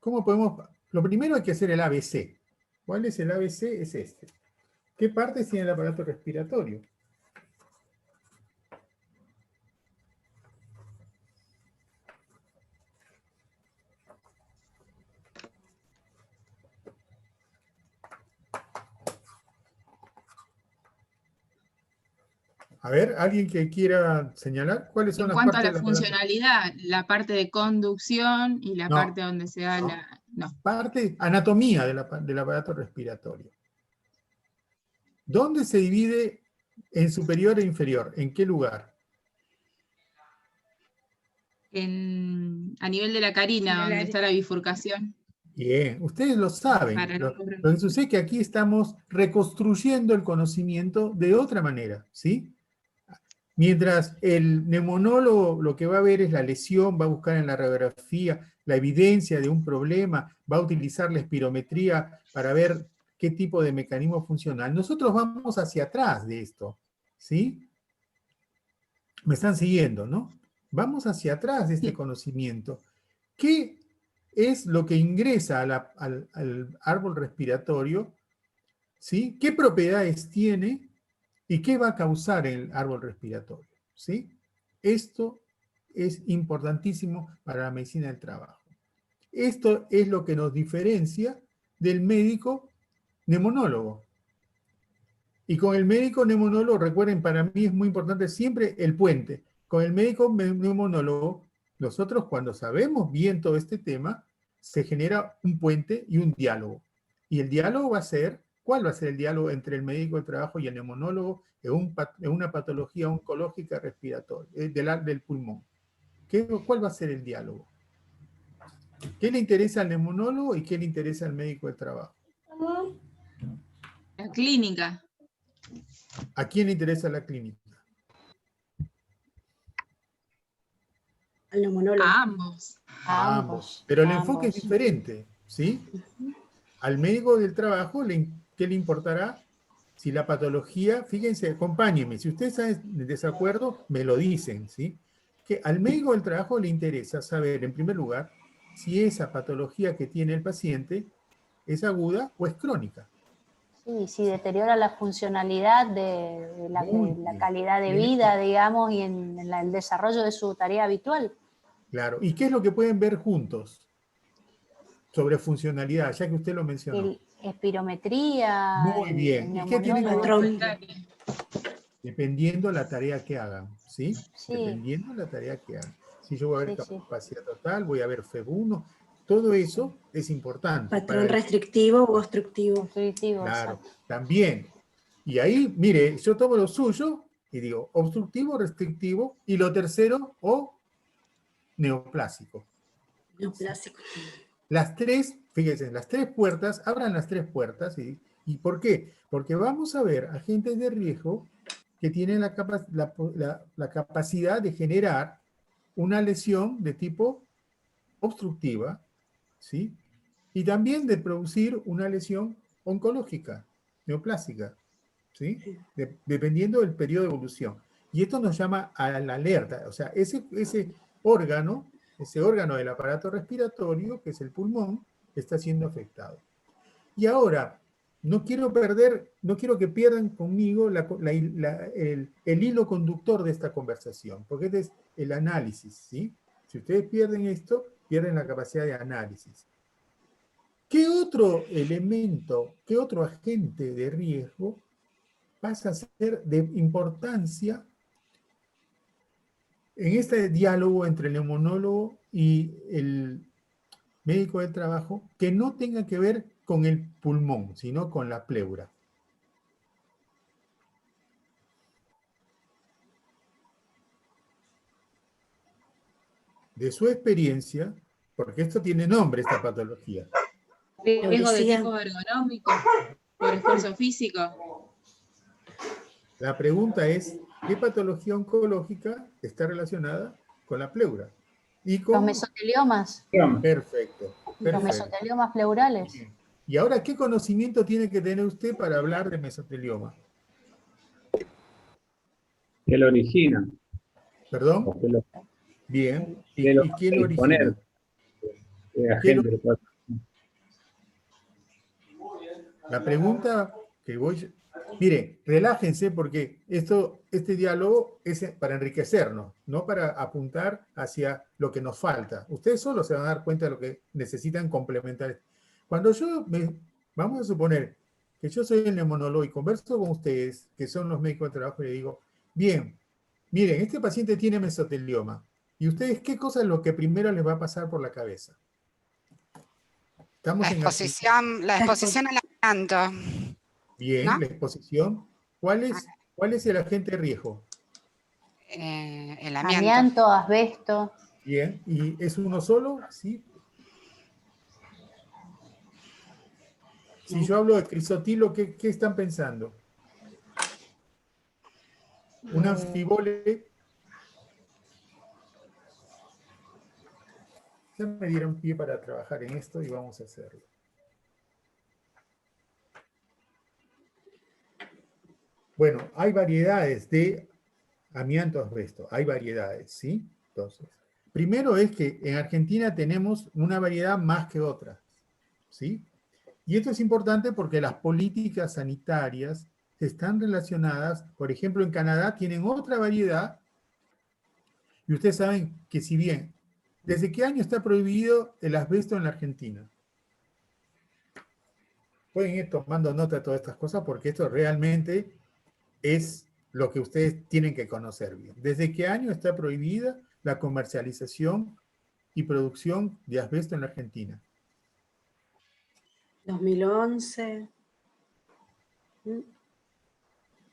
¿Cómo podemos? Lo primero hay que hacer el ABC. ¿Cuál es el ABC? Es este. ¿Qué partes tiene el aparato respiratorio? A ver, ¿alguien que quiera señalar cuáles son En las cuanto a partes la del aparato? funcionalidad, la parte de conducción y la No. parte donde se da la... No. Parte, anatomía del aparato respiratorio. ¿Dónde se divide en superior e inferior? ¿En qué lugar? A nivel de la carina, donde está la bifurcación. Bien, ustedes lo saben. Para Lo no- que sucede es que aquí estamos reconstruyendo el conocimiento de otra manera, ¿sí? Mientras el neumonólogo lo que va a ver es la lesión, va a buscar en la radiografía la evidencia de un problema, va a utilizar la espirometría para ver qué tipo de mecanismo funcional. Nosotros vamos hacia atrás de esto, ¿sí? Me están siguiendo, ¿no? Vamos hacia atrás de este conocimiento. ¿Qué es lo que ingresa al árbol respiratorio? ¿Sí? ¿Qué propiedades tiene y qué va a causar el árbol respiratorio? ¿Sí? Esto es importantísimo para la medicina del trabajo. Esto es lo que nos diferencia del médico neumonólogo. Y con el médico neumonólogo, recuerden, para mí es muy importante siempre el puente. Con el médico neumonólogo, nosotros cuando sabemos bien todo este tema, se genera un puente y un diálogo. Y el diálogo va a ser, ¿cuál va a ser el diálogo entre el médico del trabajo y el neumonólogo en una patología oncológica respiratoria, del pulmón? ¿Cuál va a ser el diálogo? ¿Qué le interesa al neumonólogo y qué le interesa al médico del trabajo? La clínica. ¿A quién le interesa la clínica? Al neumonólogo. A ambos. A ambos. Pero el enfoque es diferente, ¿sí? Al médico del trabajo, ¿qué le importará? Si la patología, fíjense, acompáñenme, si ustedes están en desacuerdo, me lo dicen, ¿sí? Que al médico del trabajo le interesa saber, en primer lugar, si esa patología que tiene el paciente es aguda o es crónica. Sí, si deteriora la funcionalidad de la calidad de vida, digamos, y en el desarrollo de su tarea habitual. Claro. ¿Y qué es lo que pueden ver juntos sobre funcionalidad, ya que usted lo mencionó? Espirometría. Muy bien. ¿Y qué tienen que ver? Dependiendo la tarea que hagan, ¿sí? Sí. Dependiendo la tarea que hagan. Si yo voy a ver capacidad total, voy a ver FEB1, todo eso es importante. Patrón restrictivo o obstructivo. Obstructivo, claro, exacto. también. Y ahí, mire, yo tomo lo suyo y digo obstructivo, restrictivo, y lo tercero, o neoplásico. Neoplásico. Las tres, fíjense, las tres puertas, abran las tres puertas. ¿Y por qué? Porque vamos a ver agentes de riesgo que tienen la capacidad de generar una lesión de tipo obstructiva, ¿sí? Y también de producir una lesión oncológica, neoplásica, ¿sí? Dependiendo del periodo de evolución. Y esto nos llama a la alerta, o sea, ese órgano del aparato respiratorio, que es el pulmón, está siendo afectado. Y ahora, no quiero que pierdan conmigo el hilo conductor de esta conversación, porque este es el análisis, ¿sí? Si ustedes pierden esto, pierden la capacidad de análisis. ¿Qué otro elemento, qué otro agente de riesgo pasa a ser de importancia en este diálogo entre el neumonólogo y el médico del trabajo que no tenga que ver con el pulmón, sino con la pleura? De su experiencia, porque esto tiene nombre, esta patología. Riesgo de tipo ergonómico, por esfuerzo físico. La pregunta es, ¿qué patología oncológica está relacionada con la pleura? Y con... Los mesoteliomas. Perfecto. Los mesoteliomas pleurales. Bien. Y ahora, ¿qué conocimiento tiene que tener usted para hablar de mesotelioma? ¿Qué lo origina? ¿Perdón? ¿O qué lo, Bien. qué lo ¿Y quién hace lo disponer? origina? ¿Qué ¿Quién lo- agente lo puede hacer? La pregunta que voy... Mire, relájense porque este diálogo es para enriquecernos, no para apuntar hacia lo que nos falta. Ustedes solo se van a dar cuenta de lo que necesitan complementar. Cuando vamos a suponer que yo soy el neumonólogo y converso con ustedes, que son los médicos de trabajo, y le digo, bien, miren, este paciente tiene mesotelioma. ¿Y ustedes qué cosa es lo que primero les va a pasar por la cabeza? Estamos en La exposición al amianto, bien, ¿no? la exposición. ¿Cuál es el agente de riesgo? El amianto. Amianto, asbesto. Bien, ¿y es uno solo? Sí. Si yo hablo de crisotilo, ¿qué están pensando? ¿Un anfibole? Ya me dieron pie para trabajar en esto y vamos a hacerlo. Bueno, hay variedades de amianto asbesto, hay variedades, ¿sí? Entonces, primero es que en Argentina tenemos una variedad más que otra, ¿sí? Y esto es importante porque las políticas sanitarias están relacionadas, por ejemplo, en Canadá tienen otra variedad, y ustedes saben que si bien, ¿desde qué año está prohibido el asbesto en la Argentina? Pueden ir tomando nota de todas estas cosas porque esto realmente es lo que ustedes tienen que conocer bien. ¿Desde qué año está prohibida la comercialización y producción de asbesto en la Argentina? 2011.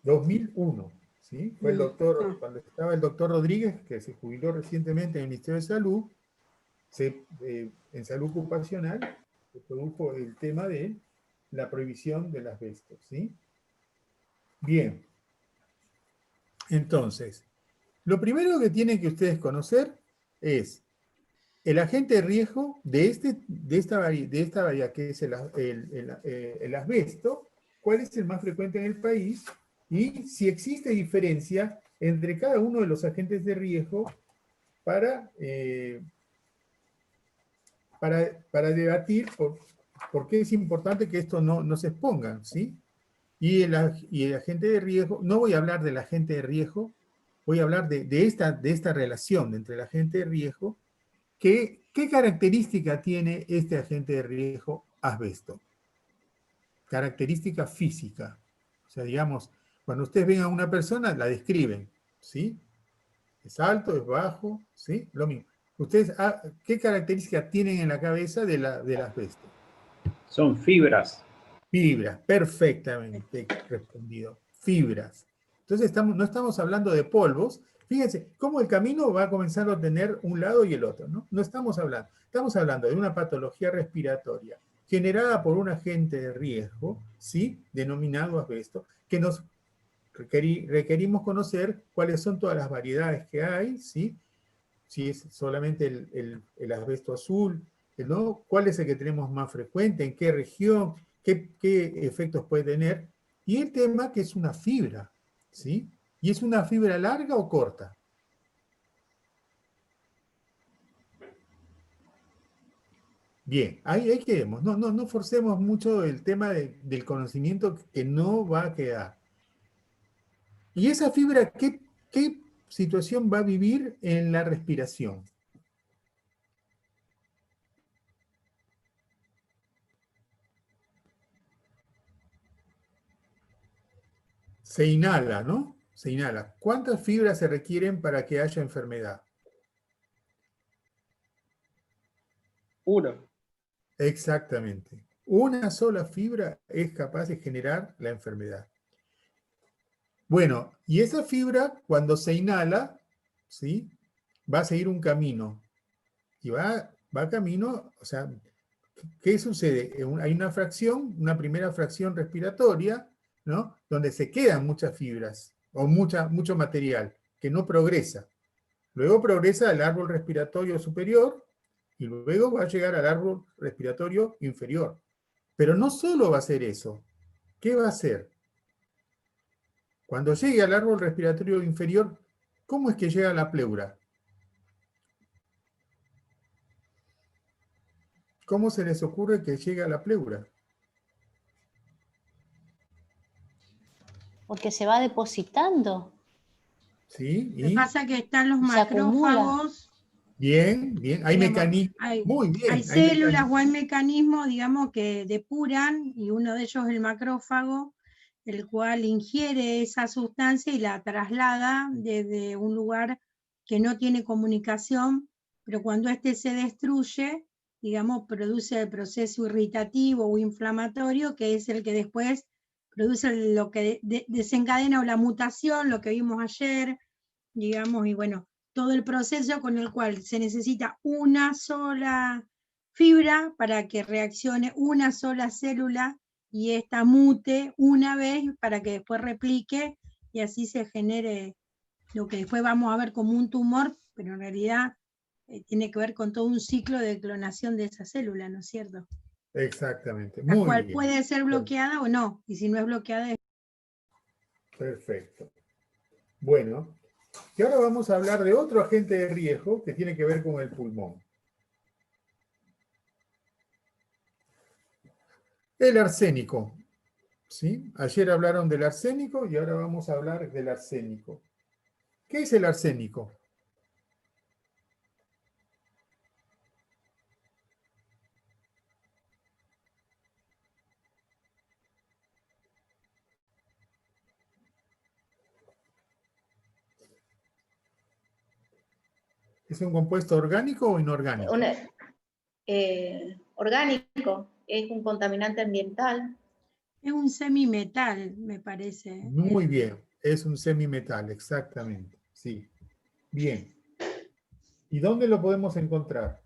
2001, ¿sí? Fue el doctor, Ah. cuando estaba el doctor Rodríguez, que se jubiló recientemente en el Ministerio de Salud, en salud ocupacional, se produjo el tema de la prohibición del asbesto, ¿sí? Bien, entonces, lo primero que tienen que ustedes conocer es el agente de riesgo de esta variedad que es el asbesto, cuál es el más frecuente en el país y si existe diferencia entre cada uno de los agentes de riesgo para debatir por qué es importante que esto no se exponga, ¿sí? Y el agente de riesgo, no voy a hablar del agente de riesgo, voy a hablar de esta relación entre el agente de riesgo. ¿Qué característica tiene este agente de riesgo asbesto? Característica física. O sea, digamos, cuando ustedes ven a una persona, la describen, ¿sí? Es alto, es bajo, ¿sí? Lo mismo. Ustedes, ¿qué características tienen en la cabeza del asbesto? Son fibras. Fibras, perfectamente respondido. Fibras. Entonces no estamos hablando de polvos. Fíjense cómo el camino va comenzando a tener un lado y el otro, ¿no? No estamos hablando de una patología respiratoria generada por un agente de riesgo, ¿sí? Denominado asbesto, que nos requerimos conocer cuáles son todas las variedades que hay, ¿sí? Si es solamente el asbesto azul, ¿no? ¿Cuál es el que tenemos más frecuente? ¿En qué región? ¿Qué efectos puede tener? Y el tema que es una fibra, ¿sí? ¿Y es una fibra larga o corta? Bien, ahí quedemos. No forcemos mucho el tema del conocimiento que no va a quedar. ¿Y esa fibra qué situación va a vivir en la respiración? Se inhala, ¿no? Se inhala. ¿Cuántas fibras se requieren para que haya enfermedad? Una. Exactamente. Una sola fibra es capaz de generar la enfermedad. Bueno, y esa fibra, cuando se inhala, ¿sí? Va a seguir un camino. Y va camino, o sea, ¿qué sucede? Hay una fracción, una primera fracción respiratoria, ¿no? Donde se quedan muchas fibras o mucho material que no progresa. Luego progresa al árbol respiratorio superior y luego va a llegar al árbol respiratorio inferior. Pero no solo va a ser eso. ¿Qué va a hacer? Cuando llegue al árbol respiratorio inferior, ¿cómo es que llega a la pleura? ¿Cómo se les ocurre que llegue a la pleura? Porque se va depositando. ¿Sí? Lo que pasa es que están los Se acumula. macrófagos. Bien, bien. Hay Digamos, mecanismos. Muy bien. hay células o hay mecanismos, digamos, que depuran, y uno de ellos es el macrófago, el cual ingiere esa sustancia y la traslada desde un lugar que no tiene comunicación, pero cuando éste se destruye, digamos, produce el proceso irritativo o inflamatorio, que es el que después produce lo que desencadena o la mutación, lo que vimos ayer, digamos, y bueno, todo el proceso con el cual se necesita una sola fibra para que reaccione una sola célula y esta mute una vez para que después replique y así se genere lo que después vamos a ver como un tumor, pero en realidad tiene que ver con todo un ciclo de clonación de esa célula, ¿no es cierto? Exactamente. La Muy cual bien. puede ser bloqueada o no, y si no es bloqueada es... Perfecto. Bueno, y ahora vamos a hablar de otro agente de riesgo que tiene que ver con el pulmón. El arsénico. ¿Sí? Ayer hablaron del arsénico y ahora vamos a hablar del arsénico. ¿Qué es el arsénico? ¿Es un compuesto orgánico o inorgánico? Orgánico, es un contaminante ambiental. Es un semimetal, me parece. Muy bien, es un semimetal, exactamente. Sí, bien. ¿Y dónde lo podemos encontrar?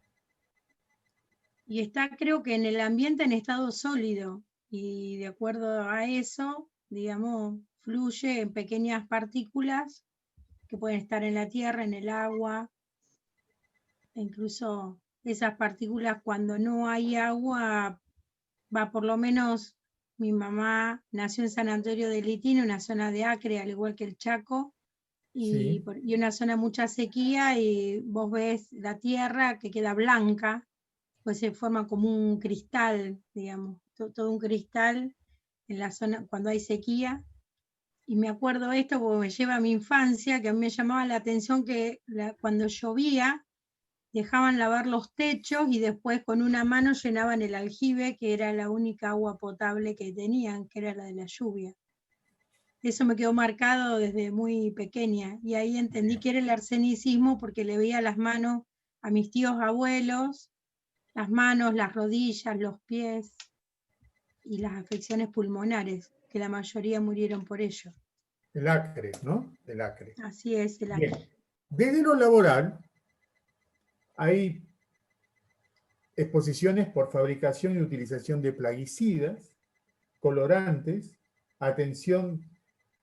Y está, creo que en el ambiente en estado sólido, y de acuerdo a eso, digamos, fluye en pequeñas partículas que pueden estar en la tierra, en el agua, e incluso esas partículas cuando no hay agua, va por lo menos, mi mamá nació en San Antonio de Litín, una zona de Acre, al igual que el Chaco, Sí, y una zona de mucha sequía, y vos ves la tierra que queda blanca, pues se forma como un cristal, digamos, todo un cristal en la zona cuando hay sequía. Y me acuerdo esto porque me lleva a mi infancia, que a mí me llamaba la atención que cuando llovía dejaban lavar los techos y después con una mano llenaban el aljibe, que era la única agua potable que tenían, que era la de la lluvia. Eso me quedó marcado desde muy pequeña y ahí entendí que era el arsenicismo porque le veía las manos a mis tíos abuelos, las manos, las rodillas, los pies y las afecciones pulmonares, que la mayoría murieron por ello. el acre, ¿no? El acre. Así es, el Bien. Desde lo laboral, hay exposiciones por fabricación y utilización de plaguicidas, colorantes, atención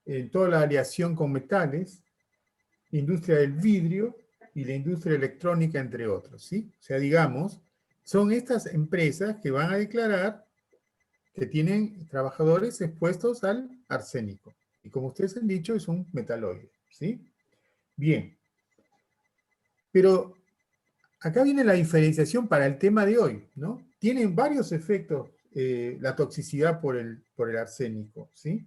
en toda la aleación con metales, industria del vidrio y la industria electrónica, entre otros, ¿sí? O sea, digamos, son estas empresas que van a declarar que tienen trabajadores expuestos al arsénico. Y como ustedes han dicho, es un metaloide, ¿sí? Bien. Pero acá viene la diferenciación para el tema de hoy, ¿no? Tienen varios efectos la toxicidad por el arsénico, ¿sí?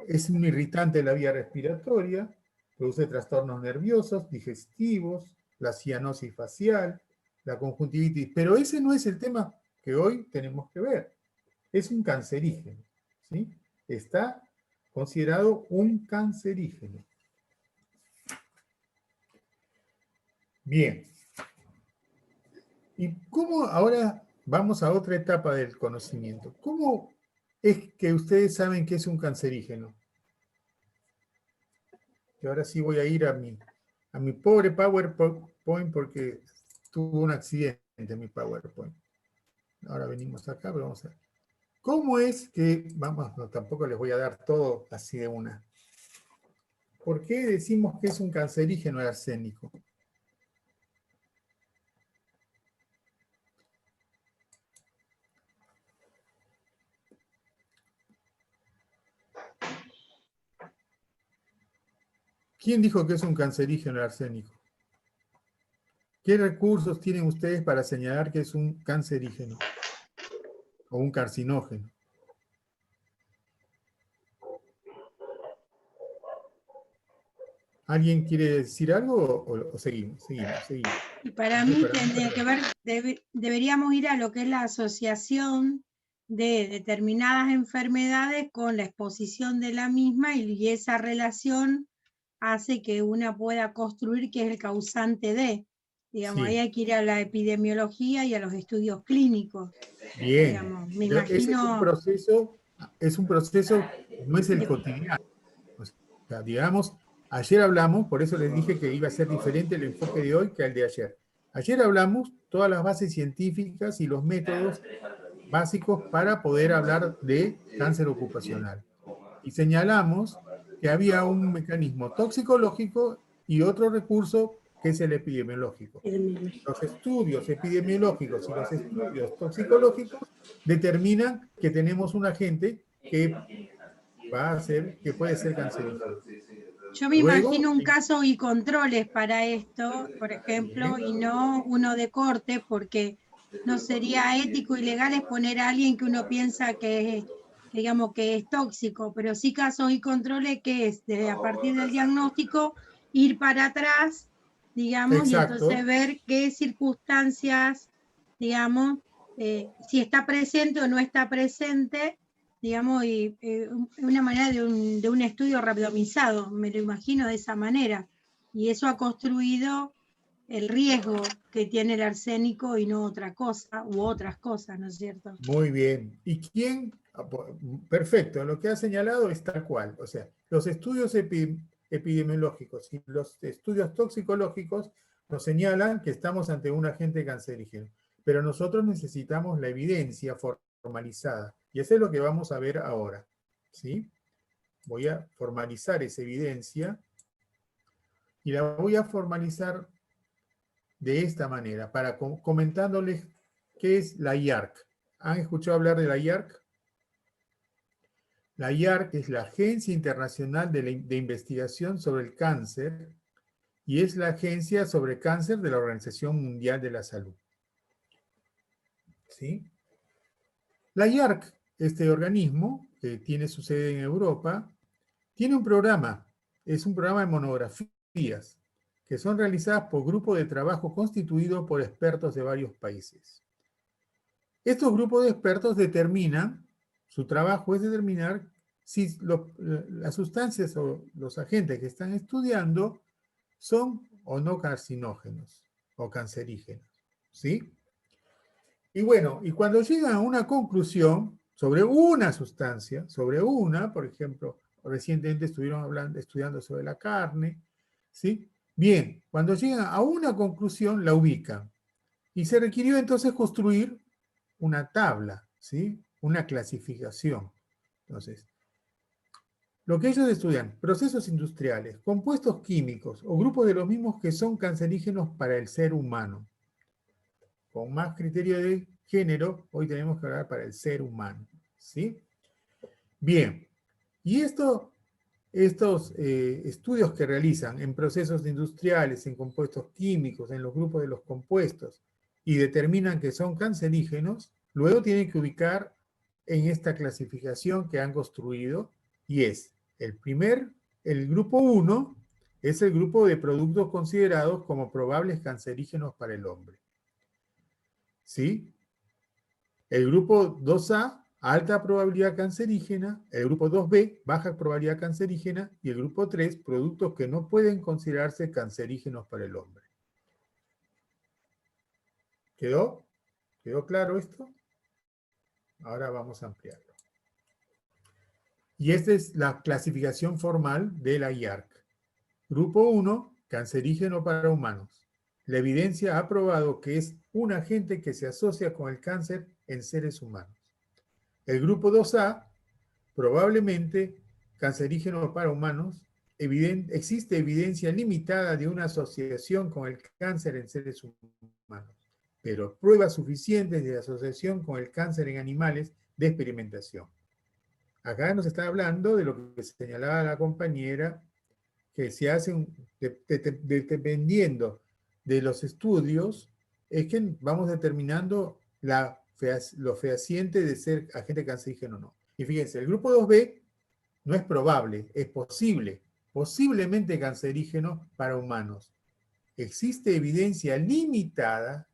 Es un irritante de la vía respiratoria, produce trastornos nerviosos, digestivos, la cianosis facial, la conjuntivitis, pero ese no es el tema que hoy tenemos que ver. Es un cancerígeno, ¿sí? Está considerado un cancerígeno. Bien. ¿Y cómo ahora vamos a otra etapa del conocimiento? ¿Cómo es que ustedes saben que es un cancerígeno? Y ahora sí voy a ir a mi pobre PowerPoint porque tuvo un accidente mi PowerPoint. Ahora venimos acá, pero vamos a ver. ¿Cómo es que, vamos, no, tampoco les voy a dar todo así de una. ¿Por qué decimos que es un cancerígeno el arsénico? ¿Quién dijo que es un cancerígeno el arsénico? ¿Qué recursos tienen ustedes para señalar que es un cancerígeno o un carcinógeno? ¿Alguien quiere decir algo o seguimos? Seguimos. Y para mí tendría que ver, deberíamos ir a lo que es la asociación de determinadas enfermedades con la exposición de la misma, y esa relación hace que una pueda construir qué es el causante de. Digamos, Sí. ahí hay que ir a la epidemiología y a los estudios clínicos. Bien. Digamos, me Pero ese imagino. es un proceso, no es el cotidiano. O sea, digamos, ayer hablamos, por eso les dije que iba a ser diferente el enfoque de hoy que el de ayer. Ayer hablamos todas las bases científicas y los métodos básicos para poder hablar de cáncer ocupacional. Y señalamos que había un mecanismo toxicológico y otro recurso que es el epidemiológico. Los estudios epidemiológicos y los estudios toxicológicos determinan que tenemos un agente que puede ser cancerígeno. Yo me Luego, imagino un caso y controles para esto, por ejemplo, y no uno de corte, porque no sería ético y legal exponer a alguien que uno piensa que es, digamos, que es tóxico, pero sí casos y controles que es, desde a partir del diagnóstico, ir para atrás, digamos, y exacto, entonces ver qué circunstancias, digamos, si está presente o no está presente, digamos, y una manera de un estudio randomizado, me lo imagino de esa manera. Y eso ha construido el riesgo que tiene el arsénico y no otra cosa, u otras cosas, ¿no es cierto? muy bien. ¿Y quién? Perfecto, lo que ha señalado es tal cual. O sea, los estudios epidemiológicos y los estudios toxicológicos nos señalan que estamos ante un agente cancerígeno. Pero nosotros necesitamos la evidencia formalizada. Y eso es lo que vamos a ver ahora. ¿Sí? Voy a formalizar esa evidencia y la voy a formalizar de esta manera, comentándoles qué es la IARC. ¿Han escuchado hablar de la IARC? La IARC es la Agencia Internacional de Investigación sobre el Cáncer y es la agencia sobre cáncer de la Organización Mundial de la Salud. ¿Sí? La IARC, este organismo, que tiene su sede en Europa, tiene un programa, es un programa de monografías, que son realizadas por grupos de trabajo constituidos por expertos de varios países. Estos grupos de expertos determinan, su trabajo es determinar si las sustancias o los agentes que están estudiando son o no carcinógenos o cancerígenos, ¿sí? Y bueno, y cuando llegan a una conclusión sobre una sustancia, por ejemplo, recientemente estuvieron estudiando sobre la carne, ¿sí? Bien, cuando llegan a una conclusión, la ubican. Y se requirió entonces construir una tabla, ¿sí? Una clasificación. Entonces, lo que ellos estudian, procesos industriales, compuestos químicos o grupos de los mismos que son cancerígenos para el ser humano. Con más criterio de género, hoy tenemos que hablar para el ser humano, ¿sí? Bien, y estos estudios que realizan en procesos industriales, en compuestos químicos, en los grupos de los compuestos, y determinan que son cancerígenos, luego tienen que ubicar en esta clasificación que han construido, y es el grupo 1, es el grupo de productos considerados como probables cancerígenos para el hombre. ¿Sí? El grupo 2A, alta probabilidad cancerígena, el grupo 2B, baja probabilidad cancerígena, y el grupo 3, productos que no pueden considerarse cancerígenos para el hombre. ¿Quedó? ¿Quedó claro esto? Ahora vamos a ampliarlo. Y esta es la clasificación formal de la IARC. Grupo 1, cancerígeno para humanos. La evidencia ha probado que es un agente que se asocia con el cáncer en seres humanos. El grupo 2A, probablemente cancerígeno para humanos, existe evidencia limitada de una asociación con el cáncer en seres humanos, pero pruebas suficientes de asociación con el cáncer en animales de experimentación. Acá nos está hablando de lo que señalaba la compañera, que se hacen dependiendo de los estudios, es que vamos determinando lo fehaciente de ser agente cancerígeno o no. Y fíjense, el grupo 2B no es probable, es posible, posiblemente cancerígeno para humanos. Existe evidencia limitada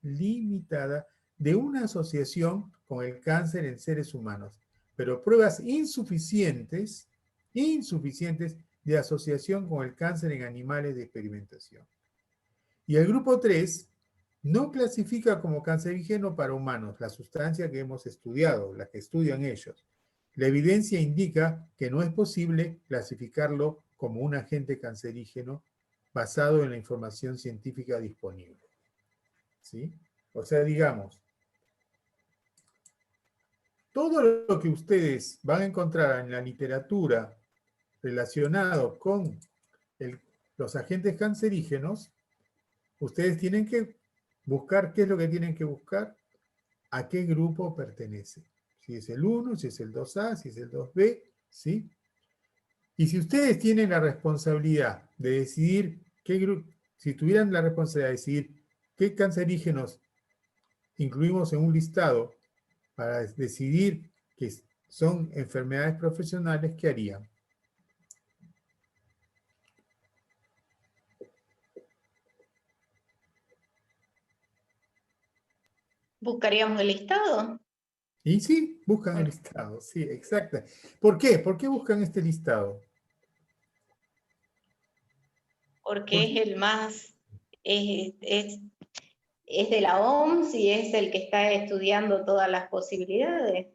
de una asociación con el cáncer en seres humanos, pero pruebas insuficientes de asociación con el cáncer en animales de experimentación. Y el grupo 3 no clasifica como cancerígeno para humanos la sustancia que hemos estudiado, la que estudian ellos. La evidencia indica que no es posible clasificarlo como un agente cancerígeno basado en la información científica disponible. ¿Sí? O sea, digamos, todo lo que ustedes van a encontrar en la literatura relacionado con los agentes cancerígenos, ustedes tienen que buscar, ¿qué es lo que tienen que buscar? ¿A qué grupo pertenece? Si es el 1, si es el 2A, si es el 2B, ¿sí? Y si ustedes tienen la responsabilidad de decidir qué grupo, si tuvieran la responsabilidad de decidir qué cancerígenos incluimos en un listado para decidir que son enfermedades profesionales, ¿qué harían? ¿Buscaríamos el listado? Y sí, buscan el listado, sí, exacto. ¿Por qué? ¿Por qué buscan este listado? Porque es el más, es de la OMS y es el que está estudiando todas las posibilidades.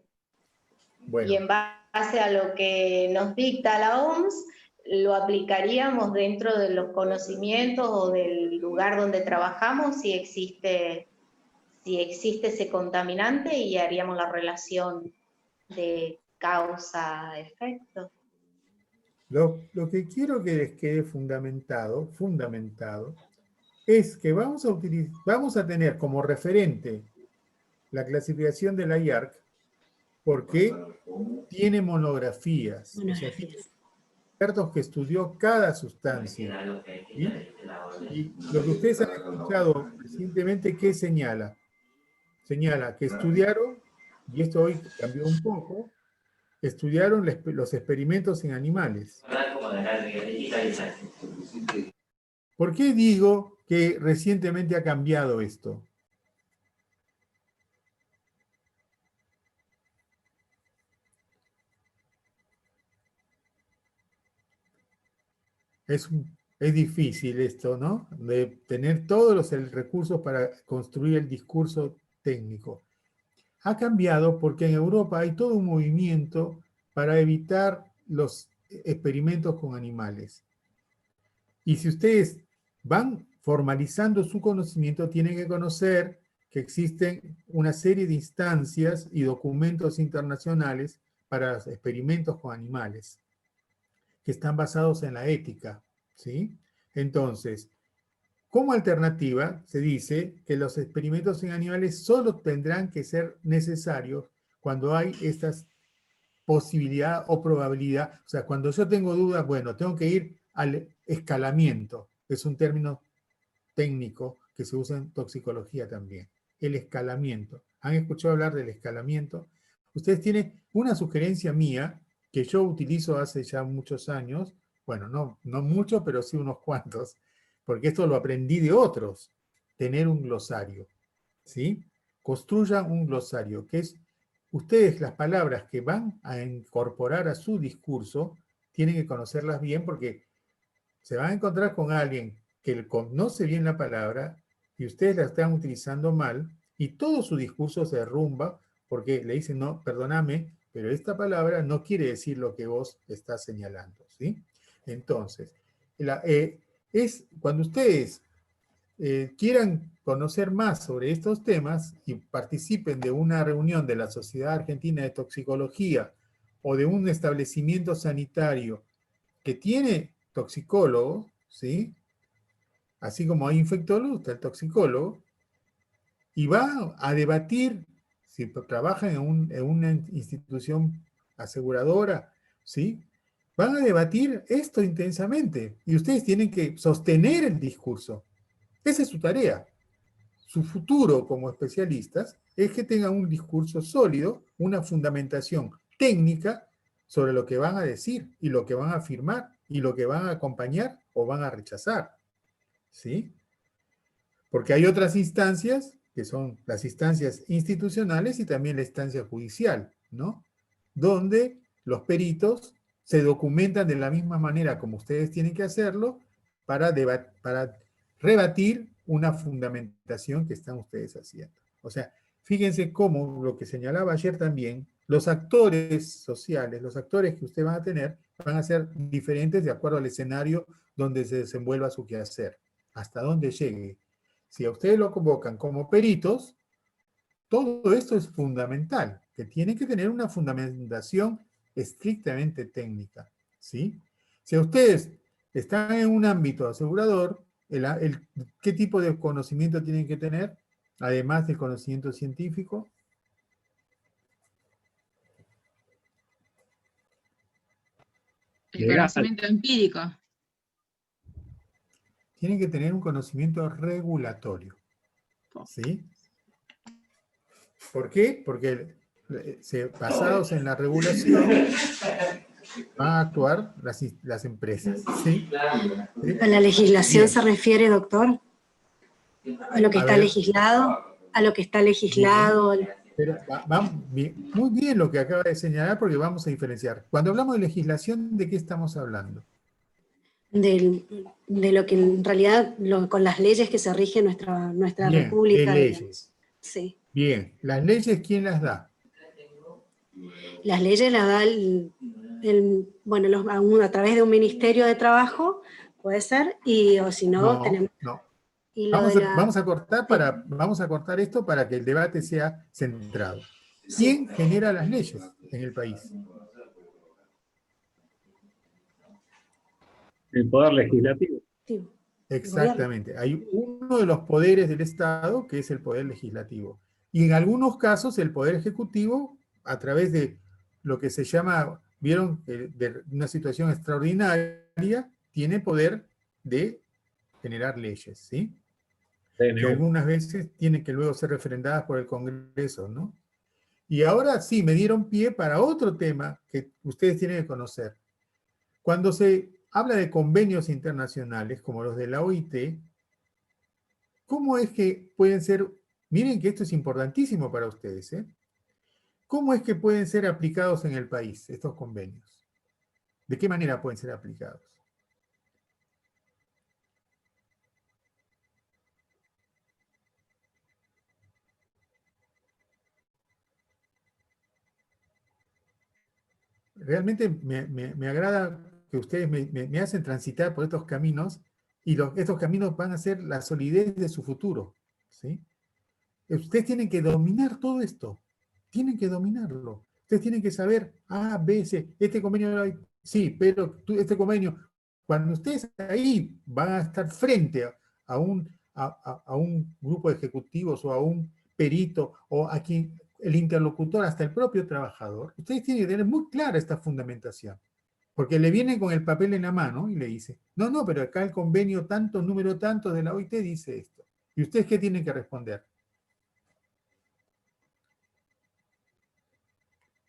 Bueno. Y en base a lo que nos dicta la OMS, lo aplicaríamos dentro de los conocimientos o del lugar donde trabajamos si existe ese contaminante y haríamos la relación de causa-efecto. Lo que quiero que les quede fundamentado, es que vamos a tener como referente la clasificación de la IARC porque tiene monografías, o sea, tiene expertos que estudió cada sustancia. ¿Sí? Y lo que ustedes han escuchado recientemente, ¿qué señala? Señala que estudiaron, y esto hoy cambió un poco, estudiaron los experimentos en animales. ¿Por qué digo que recientemente ha cambiado esto? Es difícil esto, ¿no? De tener todos los recursos para construir el discurso técnico. Ha cambiado porque en Europa hay todo un movimiento para evitar los experimentos con animales. Y si ustedes van formalizando su conocimiento, tienen que conocer que existen una serie de instancias y documentos internacionales para los experimentos con animales, que están basados en la ética, ¿sí? Entonces, como alternativa, se dice que los experimentos en animales solo tendrán que ser necesarios cuando hay estas posibilidad o probabilidad. O sea, cuando yo tengo dudas, bueno, tengo que ir al escalamiento. Es un término técnico que se usa en toxicología también. El escalamiento. ¿Han escuchado hablar del escalamiento? Ustedes tienen una sugerencia mía que yo utilizo hace ya muchos años. Bueno, no mucho, pero sí unos cuantos. Porque esto lo aprendí de otros. Tener un glosario. ¿Sí? Construyan un glosario, que es ustedes las palabras que van a incorporar a su discurso tienen que conocerlas bien porque se van a encontrar con alguien que conoce bien la palabra y ustedes la están utilizando mal y todo su discurso se derrumba porque le dicen, no, perdóname, pero esta palabra no quiere decir lo que vos estás señalando, ¿sí? Entonces, cuando ustedes quieran conocer más sobre estos temas y participen de una reunión de la Sociedad Argentina de Toxicología o de un establecimiento sanitario que tiene toxicólogo, ¿sí? Así como hay infectólogo, está el toxicólogo, y va a debatir, si trabajan en una institución aseguradora, ¿sí? van a debatir esto intensamente y ustedes tienen que sostener el discurso. Esa es su tarea. Su futuro como especialistas es que tengan un discurso sólido, una fundamentación técnica sobre lo que van a decir y lo que van a afirmar y lo que van a acompañar o van a rechazar. ¿Sí? Porque hay otras instancias, que son las instancias institucionales y también la instancia judicial, ¿no? Donde los peritos se documentan de la misma manera como ustedes tienen que hacerlo para rebatir una fundamentación que están ustedes haciendo. O sea, fíjense cómo, lo que señalaba ayer también, los actores sociales, los actores que ustedes van a tener, van a ser diferentes de acuerdo al escenario donde se desenvuelva su quehacer, hasta donde llegue. Si a ustedes lo convocan como peritos, todo esto es fundamental, que tiene que tener una fundamentación estrictamente técnica, ¿sí? Si a ustedes están en un ámbito asegurador, ¿qué tipo de conocimiento tienen que tener? Además del conocimiento científico. El conocimiento empírico. Tienen que tener un conocimiento regulatorio, ¿sí? ¿Por qué? Porque basados en la regulación van a actuar las empresas, ¿sí? ¿A la legislación Bien. se refiere, doctor? ¿A lo que A está ver. legislado? ¿A lo que está legislado? Pero muy bien lo que acaba de señalar, porque vamos a diferenciar. Cuando hablamos de legislación, ¿de qué estamos hablando? De lo que en realidad, con las leyes que se rigen nuestra Bien, república. de leyes. Sí. Bien, ¿las leyes quién las da? Las leyes las da a través de un ministerio de trabajo, puede ser, o si no, tenemos... No. Y lo Vamos a cortar esto para que el debate sea centrado. ¿Quién genera las leyes en el país? El poder legislativo. Exactamente. Hay uno de los poderes del Estado que es el poder legislativo. Y en algunos casos el poder ejecutivo, a través de lo que se llama, vieron, de una situación extraordinaria, tiene poder de generar leyes, ¿sí? Que algunas veces tienen que luego ser referendadas por el Congreso, ¿no? Y ahora sí, me dieron pie para otro tema que ustedes tienen que conocer. Cuando se habla de convenios internacionales, como los de la OIT, ¿cómo es que pueden ser, miren que esto es importantísimo para ustedes, ¿eh? ¿Cómo es que pueden ser aplicados en el país estos convenios? ¿De qué manera pueden ser aplicados? Realmente me agrada que ustedes me hacen transitar por estos caminos, y estos caminos van a ser la solidez de su futuro, ¿sí? Ustedes tienen que dominar todo esto, tienen que dominarlo. Ustedes tienen que saber, A, B, C, este convenio, sí, pero este convenio, cuando ustedes ahí van a estar frente a un grupo de ejecutivos o a un perito o a quien el interlocutor, hasta el propio trabajador, ustedes tienen que tener muy clara esta fundamentación. Porque le vienen con el papel en la mano y le dice, no, pero acá el convenio tanto, número tanto de la OIT dice esto. ¿Y ustedes qué tienen que responder?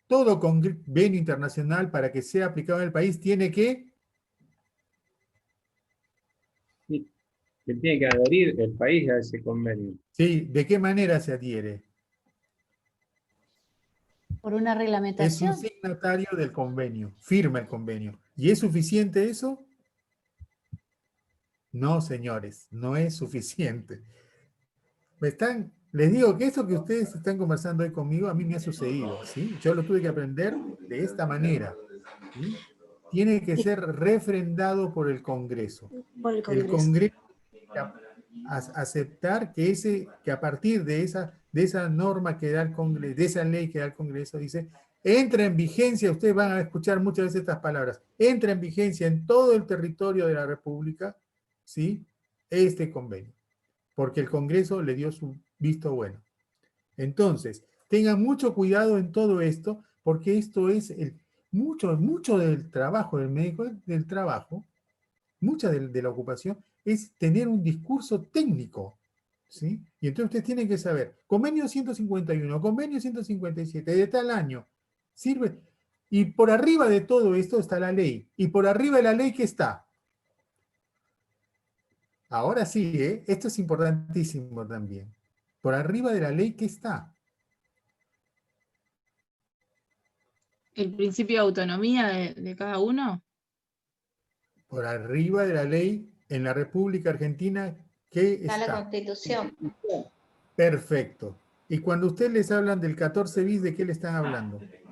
Todo convenio internacional, para que sea aplicado en el país, tiene que... Que tiene que adherir el país a ese convenio. Sí, ¿de qué manera se adhiere? Por una Es reglamentación. un signatario del convenio, firma el convenio. ¿Y es suficiente eso? No, señores, no es suficiente. Les digo que esto que ustedes están conversando hoy conmigo, a mí me ha sucedido, ¿sí? Yo lo tuve que aprender de esta manera, ¿sí? Tiene que ser refrendado por el Congreso. Por el Congreso. El Congreso tiene que aceptar que a partir de esa norma que da el Congreso, de esa ley que da el Congreso, dice, entra en vigencia, ustedes van a escuchar muchas veces estas palabras, entra en vigencia en todo el territorio de la República, ¿sí? Este convenio, porque el Congreso le dio su visto bueno. Entonces, tengan mucho cuidado en todo esto, porque esto es mucho del trabajo del médico, mucha de la ocupación, es tener un discurso técnico, ¿sí? Y entonces usted tiene que saber, convenio 151, convenio 157, de tal año, sirve. Y por arriba de todo esto está la ley. Y por arriba de la ley, ¿qué está? Ahora sí, esto es importantísimo también. Por arriba de la ley, ¿qué está? El principio de autonomía de cada uno. Por arriba de la ley, en la República Argentina, ¿qué Está la está? Constitución. Perfecto. Y cuando ustedes les hablan del 14 bis, ¿de qué le están hablando? De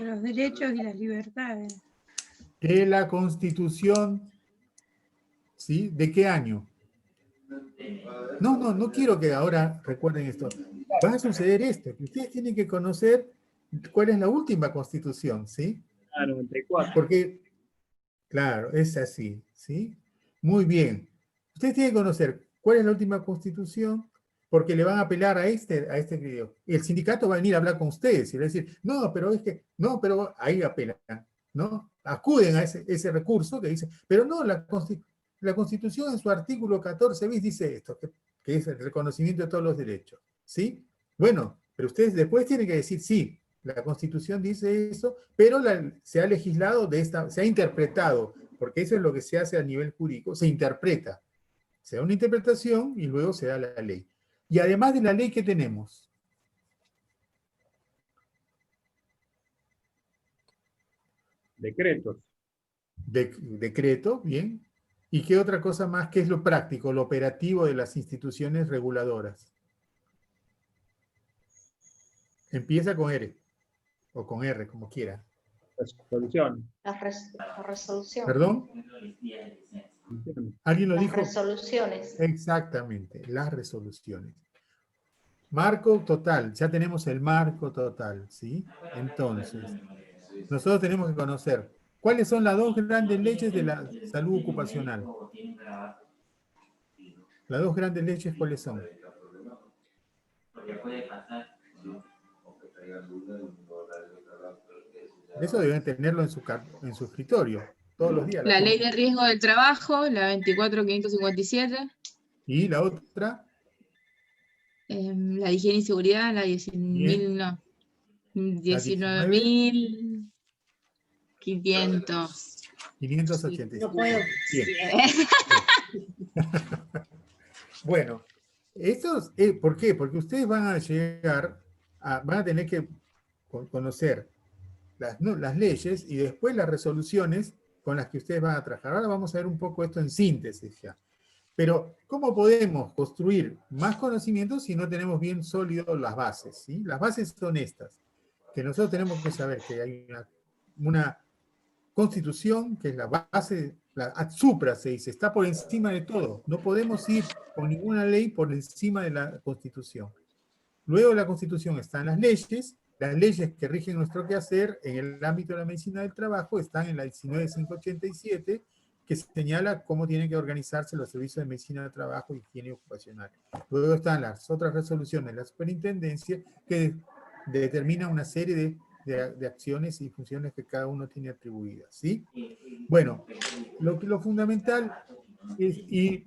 los derechos y las libertades. Que la Constitución, ¿sí? ¿De qué año? No quiero que ahora recuerden esto. Va a suceder esto, que ustedes tienen que conocer cuál es la última Constitución, ¿sí? Ah, 94. Porque, claro, es así, ¿sí? Muy bien. Ustedes tienen que conocer cuál es la última Constitución, porque le van a apelar a este criterio. Y el sindicato va a venir a hablar con ustedes y va a decir, no, pero es que, no, pero ahí apelan, ¿no? Acuden a ese recurso que dice, pero no, la Constitución en su artículo 14 bis dice esto, que es el reconocimiento de todos los derechos, ¿sí? Bueno, pero ustedes después tienen que decir, sí, la Constitución dice eso, pero se ha legislado se ha interpretado, porque eso es lo que se hace a nivel jurídico, se interpreta. Se da una interpretación y luego se da la ley. Y además de la ley, ¿qué tenemos? Decretos. Decreto, bien. ¿Y qué otra cosa más? ¿Qué es lo práctico, lo operativo de las instituciones reguladoras? Empieza con R, o con R, como quiera. Resoluciones. La resolución. ¿Perdón? ¿Alguien lo Las dijo? resoluciones. Exactamente, las resoluciones. Marco total, ya tenemos el marco total, ¿sí? Entonces, nosotros tenemos que conocer cuáles son las dos grandes leyes de la salud ocupacional. Las dos grandes leyes, ¿cuáles son? Eso deben tenerlo en su escritorio, todos los días. La ley de riesgo del trabajo, la 24.557. Y la otra. La de higiene y seguridad, la 19.500. 587. No puedo. Bien. Bueno, estos, ¿por qué? Porque ustedes van a llegar, van a tener que conocer las leyes y después las resoluciones con las que ustedes van a trabajar. Ahora vamos a ver un poco esto en síntesis ya. Pero, ¿cómo podemos construir más conocimientos si no tenemos bien sólidas las bases? ¿Sí? Las bases son estas, que nosotros tenemos que saber que hay una Constitución, que es la base, la ad supra se dice, está por encima de todo. No podemos ir con ninguna ley por encima de la Constitución. Luego de la Constitución están las leyes que rigen nuestro quehacer en el ámbito de la medicina del trabajo están en la 19.587, que señala cómo tienen que organizarse los servicios de medicina del trabajo y higiene ocupacional. Luego están las otras resoluciones de la superintendencia que determinan una serie de acciones y funciones que cada uno tiene atribuidas, ¿sí? Bueno, lo fundamental es, y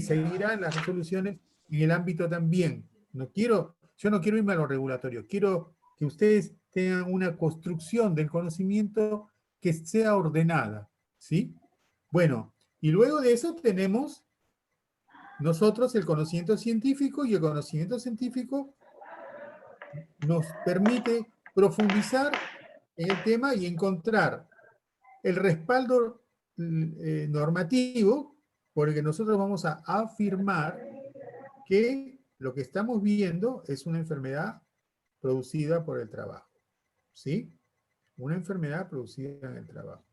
seguirán las resoluciones en el ámbito también. Yo no quiero irme a lo regulatorio, quiero que ustedes tengan una construcción del conocimiento que sea ordenada, ¿sí? Bueno, y luego de eso tenemos nosotros el conocimiento científico, y el conocimiento científico nos permite profundizar en el tema y encontrar el respaldo normativo por el que nosotros vamos a afirmar que lo que estamos viendo es una enfermedad producida por el trabajo, ¿sí? Una enfermedad producida en el trabajo,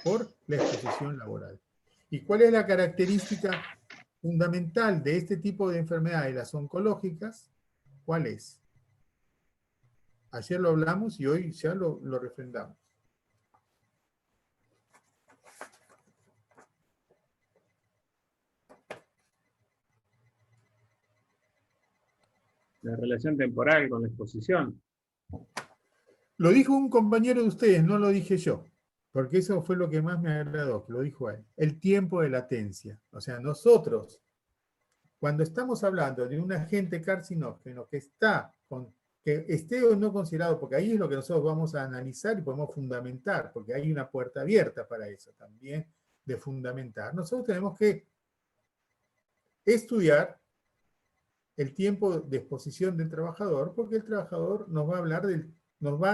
por la exposición laboral. ¿Y cuál es la característica fundamental de este tipo de enfermedades, las oncológicas? ¿Cuál es? Ayer lo hablamos y hoy ya lo refrendamos. La relación temporal con la exposición. Lo dijo un compañero de ustedes, no lo dije yo, porque eso fue lo que más me agradó, que lo dijo él. El tiempo de latencia. O sea, nosotros, cuando estamos hablando de un agente carcinógeno que esté o no considerado, porque ahí es lo que nosotros vamos a analizar y podemos fundamentar, porque hay una puerta abierta para eso también, de fundamentar. Nosotros tenemos que estudiar el tiempo de exposición del trabajador, porque el trabajador nos va a hablar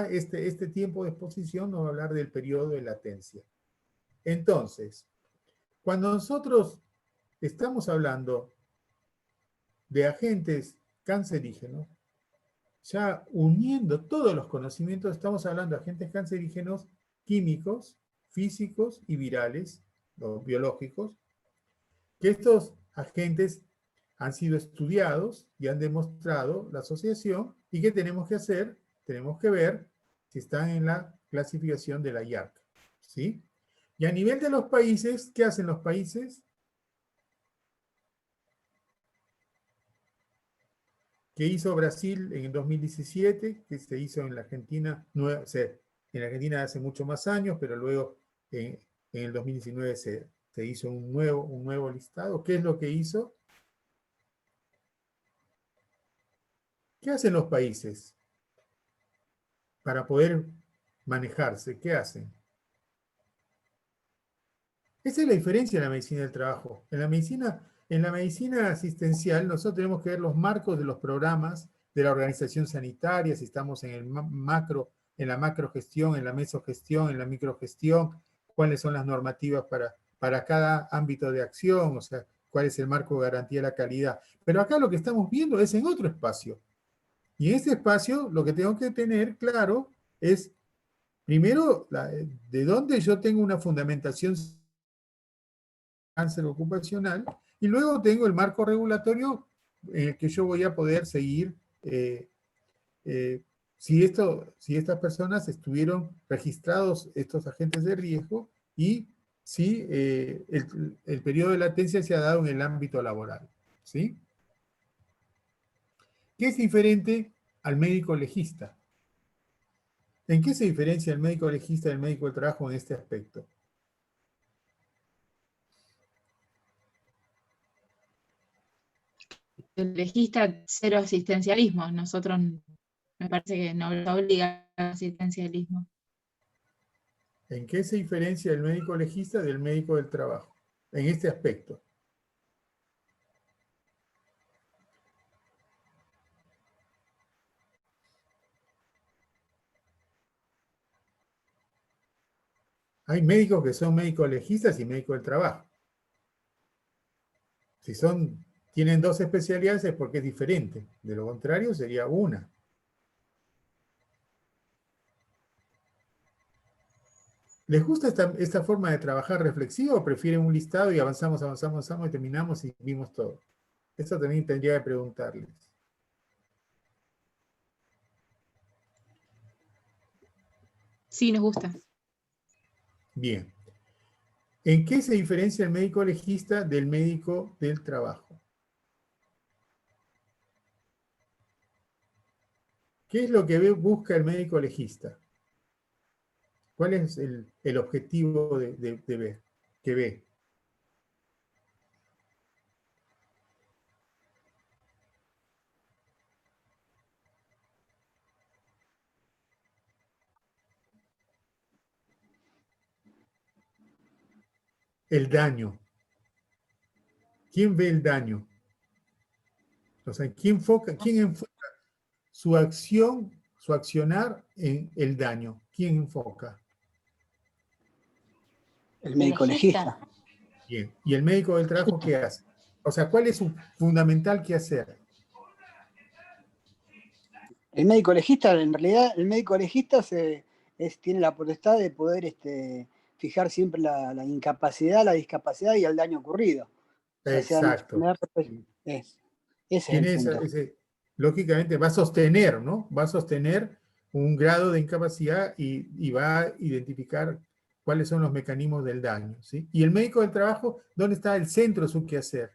este tiempo de exposición nos va a hablar del periodo de latencia. Entonces, cuando nosotros estamos hablando de agentes cancerígenos, ya uniendo todos los conocimientos, estamos hablando de agentes cancerígenos químicos, físicos y virales, o biológicos, que estos agentes han sido estudiados y han demostrado la asociación, y ¿qué tenemos que hacer? Tenemos que ver si están en la clasificación de la IARC, ¿sí? Y a nivel de los países, ¿qué hacen los países? ¿Qué hizo Brasil en el 2017? Que se hizo en la Argentina, en la Argentina hace mucho más años, pero luego en el 2019 se hizo un nuevo listado. ¿Qué es lo que hizo? ¿Qué hacen los países para poder manejarse? ¿Qué hacen? Esa es la diferencia en la medicina del trabajo. En la medicina asistencial, nosotros tenemos que ver los marcos de los programas de la organización sanitaria, si estamos en la macrogestión, en la mesogestión, en la microgestión, cuáles son las normativas para cada ámbito de acción, o sea, cuál es el marco de garantía de la calidad. Pero acá lo que estamos viendo es en otro espacio. Y en ese espacio lo que tengo que tener claro es, primero, de dónde yo tengo una fundamentación cáncer ocupacional, y luego tengo el marco regulatorio en el que yo voy a poder seguir si estas personas estuvieron registrados, estos agentes de riesgo, y si el periodo de latencia se ha dado en el ámbito laboral, ¿sí? ¿Qué es diferente al médico legista? ¿En qué se diferencia el médico legista del médico del trabajo en este aspecto? El legista, cero asistencialismo. Nosotros me parece que nos obliga al asistencialismo. ¿En qué se diferencia el médico legista del médico del trabajo? En este aspecto. Hay médicos que son médicos legistas y médicos del trabajo. Si tienen dos especialidades es porque es diferente. De lo contrario sería una. ¿Les gusta esta forma de trabajar reflexiva o prefieren un listado y avanzamos y terminamos y vimos todo? Eso también tendría que preguntarles. Sí, nos gusta. Bien. ¿En qué se diferencia el médico legista del médico del trabajo? ¿Qué es lo que busca el médico legista? ¿Cuál es el objetivo de ver, que ve? El daño. ¿Quién ve el daño? O sea, ¿quién enfoca su acción, su accionar en el daño? ¿Quién enfoca? El médico legista. Bien. ¿Y el médico del trabajo qué hace? O sea, ¿cuál es su fundamental quehacer? El médico legista, en realidad, el médico legista tiene la potestad de poder fijar siempre la incapacidad, la discapacidad y el daño ocurrido. Exacto. Ese es el punto. Lógicamente va a sostener, ¿no? Va a sostener un grado de incapacidad y va a identificar cuáles son los mecanismos del daño, ¿sí? Y el médico del trabajo, ¿dónde está el centro de su quehacer?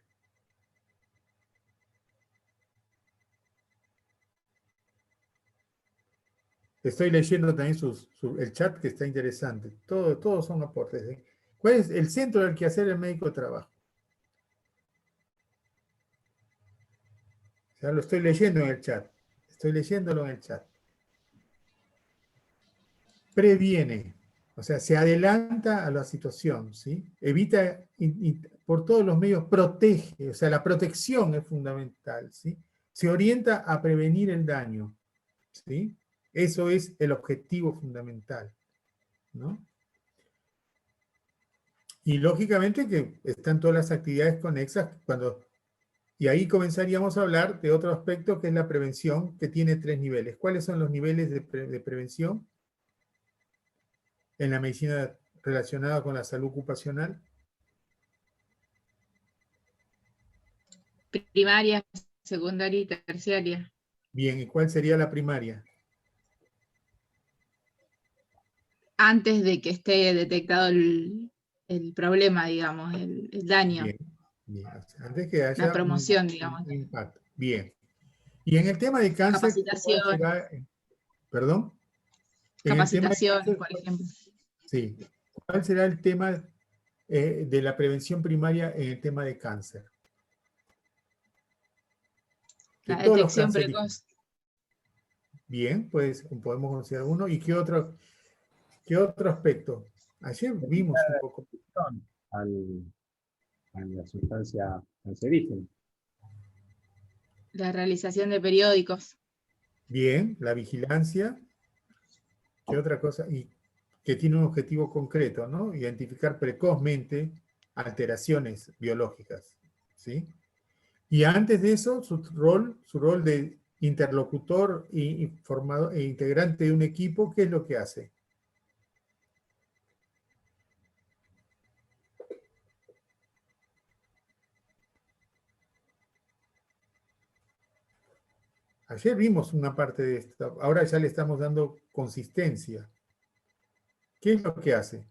Estoy leyendo también el chat que está interesante. Todos son aportes. ¿Eh? ¿Cuál es el centro del quehacer del médico de trabajo? Ya lo estoy leyendo en el chat. Estoy leyéndolo en el chat. Previene, o sea, se adelanta a la situación, ¿sí? Evita, por todos los medios, protege, o sea, la protección es fundamental, ¿sí? Se orienta a prevenir el daño, ¿sí? Eso es el objetivo fundamental, ¿no? Y lógicamente que están todas las actividades conexas y ahí comenzaríamos a hablar de otro aspecto que es la prevención, que tiene 3 niveles. ¿Cuáles son los niveles de prevención en la medicina relacionada con la salud ocupacional? Primaria, secundaria y terciaria. Bien, ¿y cuál sería la primaria? Antes de que esté detectado el problema, digamos, el daño. Bien, bien. Antes que haya La promoción, un digamos. impacto. Bien. Y en el tema de cáncer, Capacitación. ¿cuál será? ¿Perdón? En el tema de Capacitación, cáncer, por ejemplo. sí. ¿Cuál será el tema de la prevención primaria en el tema de cáncer? De La todos los detección cancerígenos. precoz. Bien, pues podemos considerar uno. ¿Y qué otro aspecto? Ayer vimos un poco. A la sustancia cancerígena. La realización de periódicos. Bien, la vigilancia. ¿Qué otra cosa? Y que tiene un objetivo concreto, ¿no? Identificar precozmente alteraciones biológicas, ¿sí? Y antes de eso, su rol de interlocutor e integrante de un equipo, ¿qué es lo que hace? Ayer vimos una parte de esto, ahora ya le estamos dando consistencia. ¿Qué es lo que hace?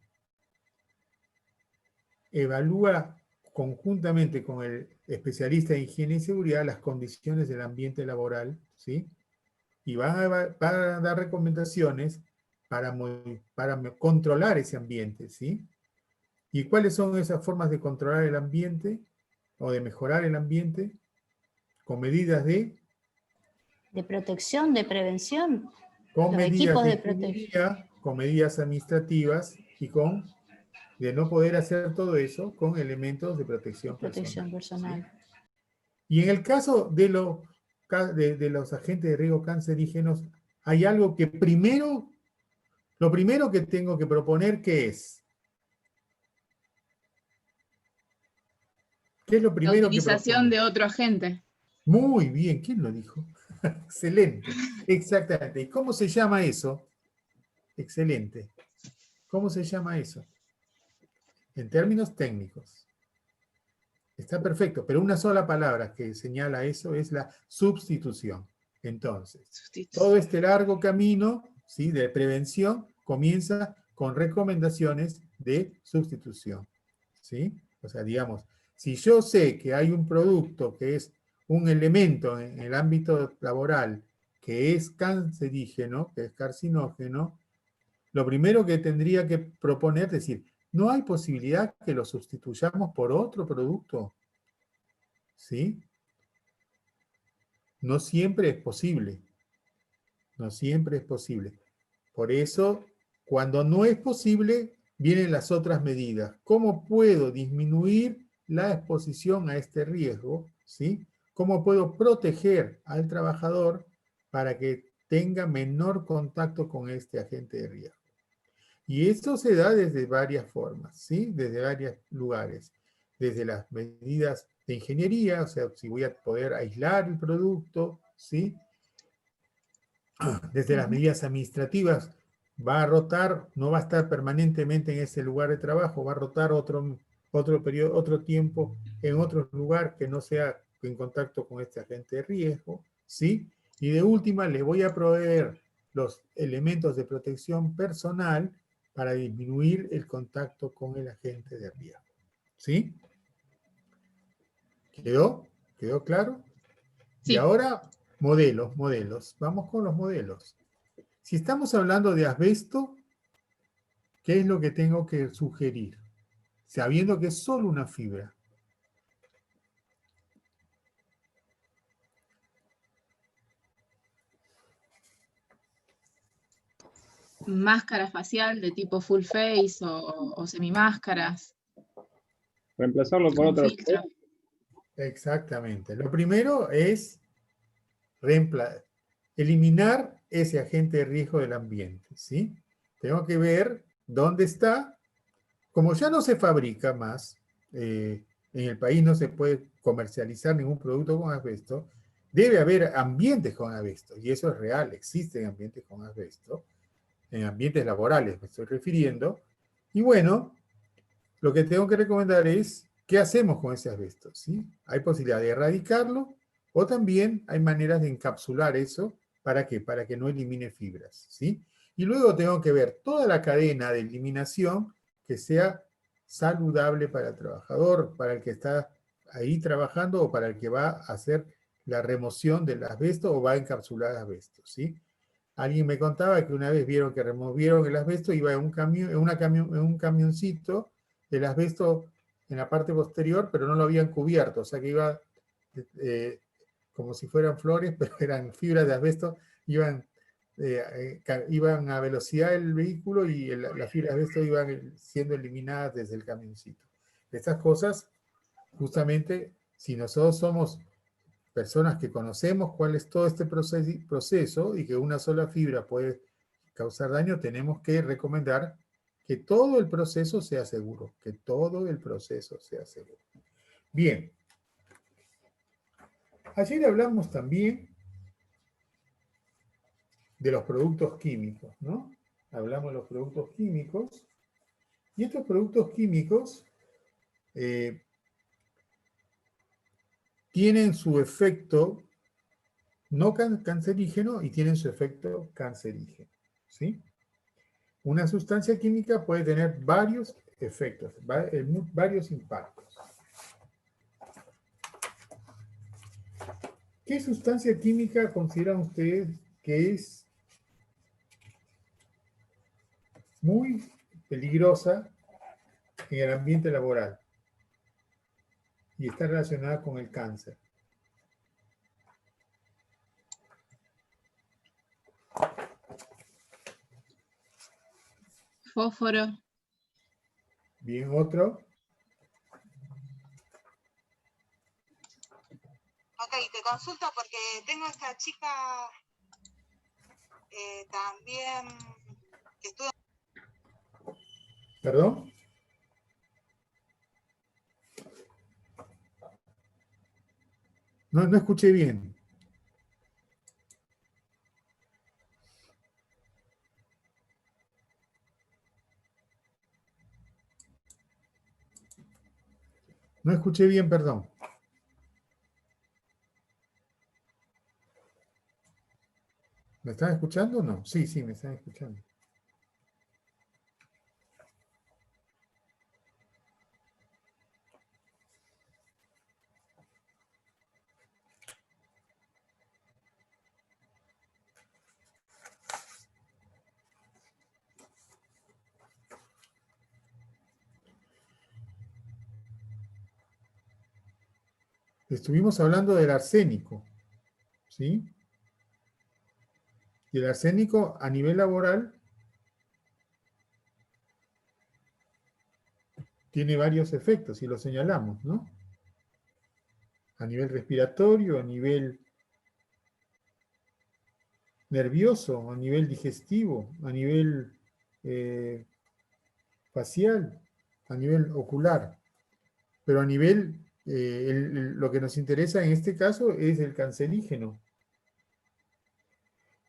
Evalúa conjuntamente con el especialista en higiene y seguridad las condiciones del ambiente laboral, ¿sí? Y va a dar recomendaciones para controlar ese ambiente, ¿sí? ¿Y cuáles son esas formas de controlar el ambiente o de mejorar el ambiente? Con medidas de protección, de prevención. con Los medidas equipos de de protección. ingeniería, con medidas administrativas y de no poder hacer todo eso con elementos de protección personal. ¿Sí? Y en el caso de los agentes de riesgo cancerígenos, hay algo que lo primero que tengo que proponer, ¿qué es? ¿Qué es lo La primero que utilización propongo? de otro agente. Muy bien, ¿quién lo dijo? Excelente, exactamente. ¿Y cómo se llama eso? Excelente. ¿Cómo se llama eso? En términos técnicos. Está perfecto, pero una sola palabra que señala eso es la sustitución. Entonces, todo este largo camino, ¿sí?, de prevención comienza con recomendaciones de sustitución, ¿sí? O sea, digamos, si yo sé que hay un producto que es un elemento en el ámbito laboral que es cancerígeno, que es carcinógeno, lo primero que tendría que proponer es decir, ¿no hay posibilidad que lo sustituyamos por otro producto? ¿Sí? No siempre es posible. No siempre es posible. Por eso, cuando no es posible, vienen las otras medidas. ¿Cómo puedo disminuir la exposición a este riesgo? ¿Sí? ¿Cómo puedo proteger al trabajador para que tenga menor contacto con este agente de riesgo? Y esto se da desde varias formas, ¿sí? Desde varios lugares. Desde las medidas de ingeniería, o sea, si voy a poder aislar el producto, ¿sí? Desde las medidas administrativas, va a rotar, no va a estar permanentemente en ese lugar de trabajo, va a rotar otro tiempo en otro lugar que no sea en contacto con este agente de riesgo, ¿sí? Y de última, le voy a proveer los elementos de protección personal para disminuir el contacto con el agente de riesgo. ¿Sí? ¿Quedó? ¿Quedó claro? Sí. Y ahora, modelos. Vamos con los modelos. Si estamos hablando de asbesto, ¿qué es lo que tengo que sugerir? Sabiendo que es solo una fibra. Máscara facial de tipo full face o semimáscaras Reemplazarlo por con otra. filtro. Exactamente. Lo primero es eliminar ese agente de riesgo del ambiente, ¿sí? Tengo que ver dónde está. Como ya no se fabrica más, en el país no se puede comercializar ningún producto con asbesto, debe haber ambientes con asbesto, y eso es real, existen ambientes con asbesto, en ambientes laborales me estoy refiriendo, y bueno, lo que tengo que recomendar es, ¿qué hacemos con ese asbesto? ¿Sí? Hay posibilidad de erradicarlo, o también hay maneras de encapsular eso, ¿para qué? Para que no elimine fibras, ¿sí? Y luego tengo que ver toda la cadena de eliminación que sea saludable para el trabajador, para el que está ahí trabajando o para el que va a hacer la remoción del asbesto o va a encapsular asbesto, ¿sí? Alguien me contaba que una vez vieron que removieron el asbesto, iba en un camioncito, el asbesto en la parte posterior, pero no lo habían cubierto, o sea que iba como si fueran flores, pero eran fibras de asbesto, iban a velocidad del vehículo y las fibras de asbesto iban siendo eliminadas desde el camioncito. Estas cosas, justamente, si nosotros somos personas que conocemos cuál es todo este proceso y que una sola fibra puede causar daño, tenemos que recomendar que todo el proceso sea seguro, que todo el proceso sea seguro. Bien. Ayer hablamos también de los productos químicos, ¿no? Hablamos de los productos químicos, y estos productos químicos tienen su efecto no cancerígeno y tienen su efecto cancerígeno, ¿sí? Una sustancia química puede tener varios efectos, varios impactos. ¿Qué sustancia química consideran ustedes que es muy peligrosa en el ambiente laboral y está relacionada con el cáncer? Fósforo. Bien, otro. Ok, te consulto porque tengo esta chica también que estudia. ¿Perdón? No escuché bien. No escuché bien, perdón. ¿Me están escuchando o no? Sí, me están escuchando. Estuvimos hablando del arsénico, ¿sí? Y el arsénico a nivel laboral tiene varios efectos, y lo señalamos, ¿no? A nivel respiratorio, a nivel nervioso, a nivel digestivo, a nivel facial, a nivel ocular. Pero a nivel, lo que nos interesa en este caso es el cancerígeno.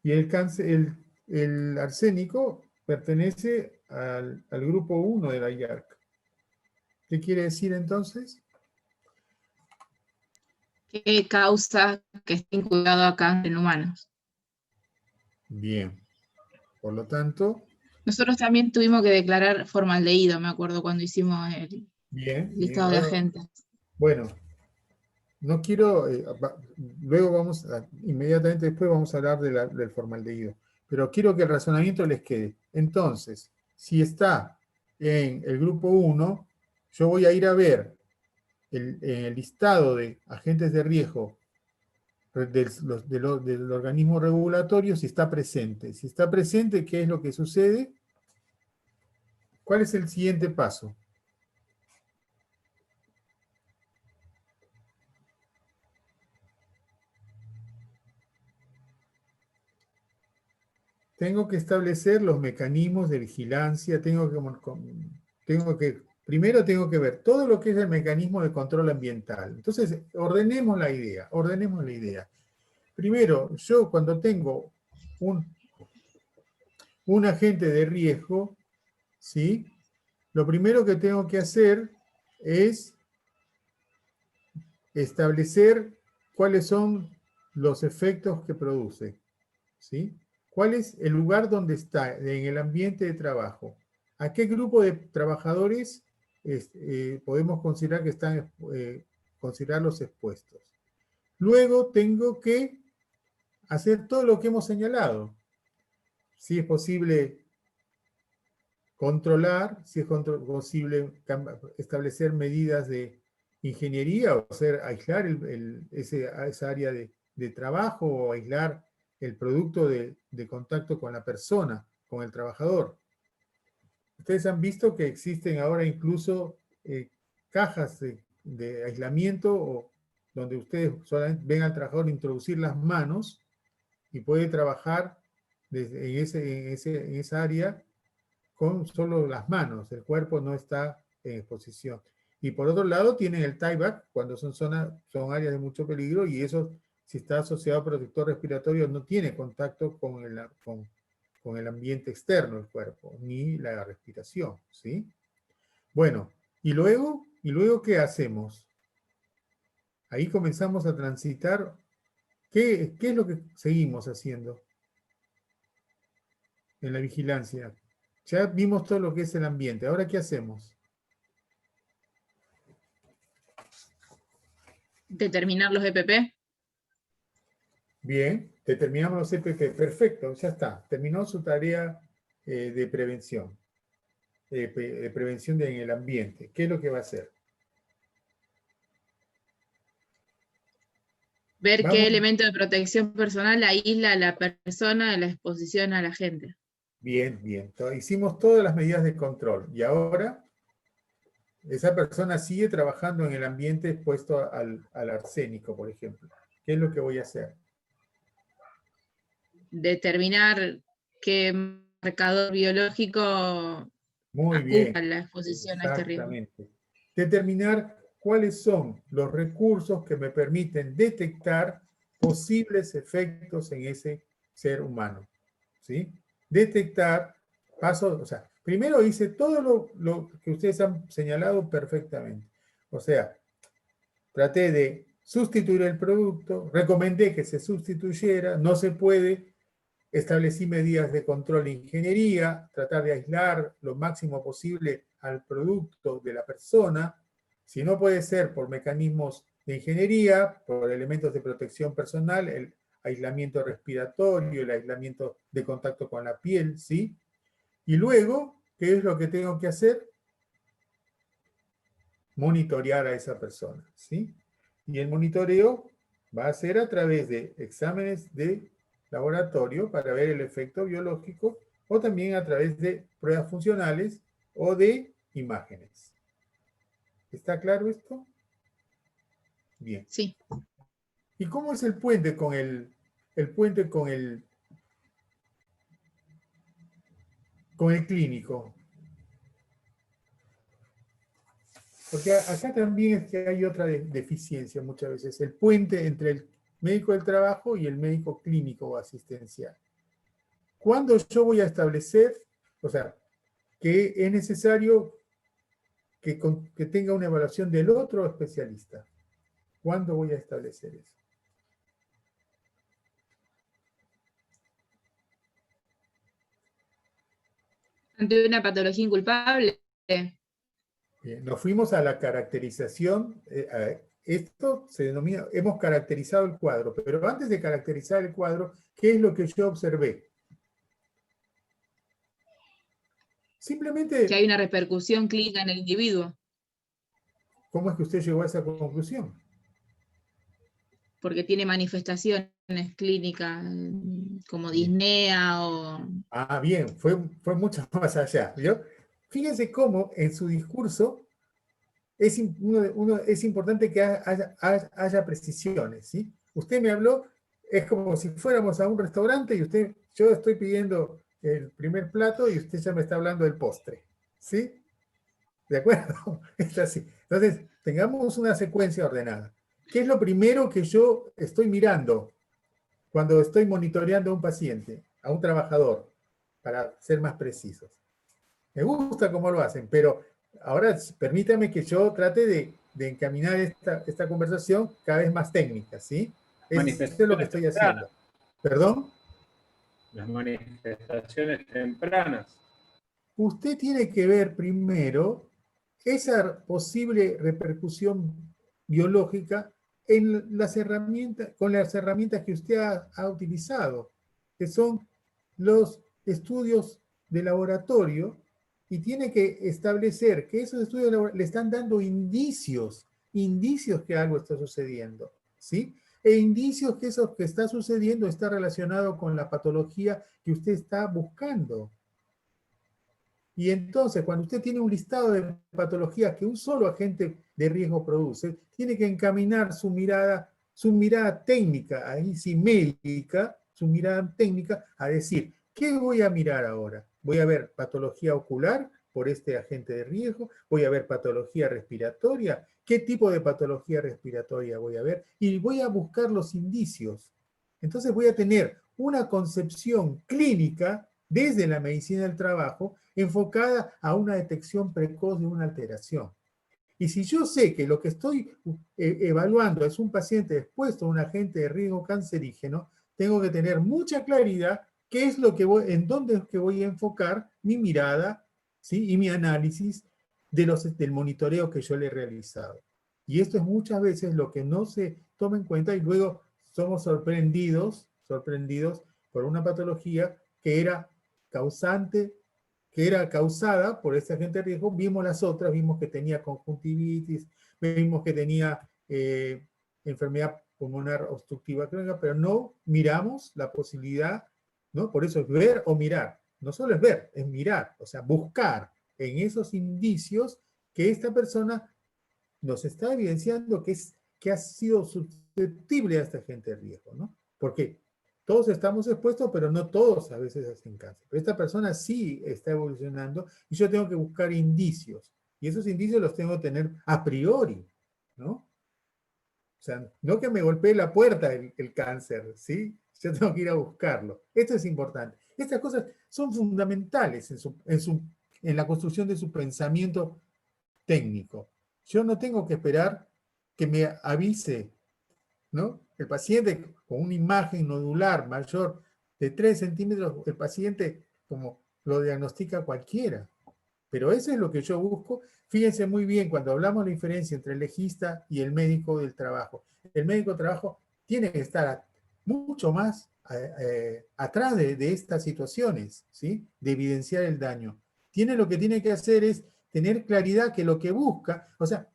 Y el arsénico pertenece al grupo 1 de la IARC. ¿Qué quiere decir entonces? ¿Qué causa que esté vinculado a cáncer en humanos? Bien. Por lo tanto... Nosotros también tuvimos que declarar formaldehído, me acuerdo, cuando hicimos el listado de agentes. Bueno, no quiero... luego inmediatamente después vamos a hablar del formaldehído. pero quiero que el razonamiento les quede. Entonces, si está en el grupo 1, yo voy a ir a ver el listado de agentes de riesgo del organismo regulatorio si está presente. Si está presente, ¿qué es lo que sucede? ¿Cuál es el siguiente paso? Tengo que establecer los mecanismos de vigilancia, primero tengo que ver todo lo que es el mecanismo de control ambiental. Entonces, ordenemos la idea. Primero, yo cuando tengo un agente de riesgo, ¿sí? Lo primero que tengo que hacer es establecer cuáles son los efectos que produce, ¿sí? ¿Cuál es el lugar donde está en el ambiente de trabajo? ¿A qué grupo de trabajadores podemos considerar que están considerarlos expuestos? Luego tengo que hacer todo lo que hemos señalado. Si es posible controlar, si es posible establecer medidas de ingeniería o aislar esa área de trabajo o aislar el producto de contacto con la persona, con el trabajador. Ustedes han visto que existen ahora incluso cajas de aislamiento donde ustedes solamente ven al trabajador introducir las manos y puede trabajar en esa área con solo las manos, el cuerpo no está en exposición. Y por otro lado tienen el tieback cuando son áreas de mucho peligro y eso, si está asociado a protector respiratorio, no tiene contacto con el ambiente externo del cuerpo, ni la respiración, ¿sí? Bueno, ¿y luego qué hacemos? Ahí comenzamos a transitar. ¿Qué es lo que seguimos haciendo en la vigilancia? Ya vimos todo lo que es el ambiente. ¿Ahora qué hacemos? Determinar los EPP. Bien, determinamos los EPP. Perfecto, ya está. Terminó su tarea de prevención. De prevención en el ambiente. ¿Qué es lo que va a hacer? Ver Vamos. qué elemento de protección personal aísla a la persona de la exposición a la gente. Bien, bien. Hicimos todas las medidas de control. Y ahora, esa persona sigue trabajando en el ambiente expuesto al arsénico, por ejemplo. ¿Qué es lo que voy a hacer? Determinar qué marcador biológico Muy bien. acusa la exposición a este riesgo. Exactamente. Determinar cuáles son los recursos que me permiten detectar posibles efectos en ese ser humano. ¿Sí? Detectar, primero hice todo lo que ustedes han señalado perfectamente. O sea, traté de sustituir el producto, recomendé que se sustituyera, no se puede, establecí medidas de control de ingeniería, tratar de aislar lo máximo posible al producto de la persona, si no puede ser por mecanismos de ingeniería, por elementos de protección personal, el aislamiento respiratorio, el aislamiento de contacto con la piel, ¿sí? Y luego, ¿qué es lo que tengo que hacer? Monitorear a esa persona, ¿sí? Y el monitoreo va a ser a través de exámenes de laboratorio para ver el efecto biológico o también a través de pruebas funcionales o de imágenes. ¿Está claro esto? Bien. Sí. ¿Y cómo es el puente con el clínico? Porque acá también es que hay otra deficiencia muchas veces, el puente entre el médico del trabajo y el médico clínico o asistencial. ¿Cuándo yo voy a establecer, que es necesario que tenga una evaluación del otro especialista? ¿Cuándo voy a establecer eso? Ante una patología inculpable. Bien, nos fuimos a la caracterización. Esto se denomina, hemos caracterizado el cuadro, pero antes de caracterizar el cuadro, ¿qué es lo que yo observé? Simplemente, Que hay una repercusión clínica en el individuo, ¿cómo es que usted llegó a esa conclusión? porque tiene manifestaciones clínicas como disnea o... Ah, bien, fue mucho más allá. ¿Vio? Fíjense cómo en su discurso es importante que haya precisiones, ¿sí? Usted me habló, es como si fuéramos a un restaurante y yo estoy pidiendo el primer plato y usted ya me está hablando del postre, ¿sí? ¿De acuerdo? Es así. Entonces, tengamos una secuencia ordenada. ¿Qué es lo primero que yo estoy mirando cuando estoy monitoreando a un paciente, a un trabajador, para ser más precisos? Me gusta cómo lo hacen, pero ahora permítame que yo trate de encaminar esta conversación cada vez más técnica, ¿sí? Eso es lo que estoy haciendo. ¿Perdón? Las manifestaciones tempranas. Usted tiene que ver primero esa posible repercusión biológica en las herramientas, con las herramientas que usted ha utilizado, que son los estudios de laboratorio, y tiene que establecer que esos estudios le están dando indicios que algo está sucediendo, ¿sí? E indicios que eso que está sucediendo está relacionado con la patología que usted está buscando. Y entonces, cuando usted tiene un listado de patologías que un solo agente de riesgo produce, tiene que encaminar su mirada técnica, ahí sí médica, su mirada técnica, a decir, ¿qué voy a mirar ahora? ¿Voy a ver patología ocular por este agente de riesgo? ¿Voy a ver patología respiratoria? ¿Qué tipo de patología respiratoria voy a ver? Y voy a buscar los indicios. Entonces voy a tener una concepción clínica desde la medicina del trabajo enfocada a una detección precoz de una alteración. Y si yo sé que lo que estoy evaluando es un paciente expuesto a un agente de riesgo cancerígeno, tengo que tener mucha claridad qué es lo que en dónde es que voy a enfocar mi mirada, ¿sí? Y mi análisis del monitoreo que yo le he realizado. Y esto es muchas veces lo que no se toma en cuenta y luego somos sorprendidos por una patología que era causada por ese agente de riesgo. Vimos las otras, vimos que tenía conjuntivitis, vimos que tenía enfermedad pulmonar obstructiva crónica, pero no miramos la posibilidad, ¿no? Por eso es ver o mirar. No solo es ver, es mirar, o sea, buscar en esos indicios que esta persona nos está evidenciando que ha sido susceptible a este agente de riesgo, ¿no? Porque todos estamos expuestos, pero no todos a veces hacen cáncer. Pero esta persona sí está evolucionando y yo tengo que buscar indicios. Y esos indicios los tengo que tener a priori, ¿no? O sea, no que me golpee la puerta el cáncer, ¿sí? Yo tengo que ir a buscarlo. Esto es importante. Estas cosas son fundamentales en la construcción de su pensamiento técnico. Yo no tengo que esperar que me avise, ¿no? El paciente con una imagen nodular mayor de 3 centímetros, el paciente como lo diagnostica cualquiera. Pero eso es lo que yo busco. Fíjense muy bien cuando hablamos de la diferencia entre el legista y el médico del trabajo. El médico del trabajo tiene que estar mucho más atrás de estas situaciones, ¿sí? De evidenciar el daño. Lo que tiene que hacer es tener claridad que lo que busca, o sea,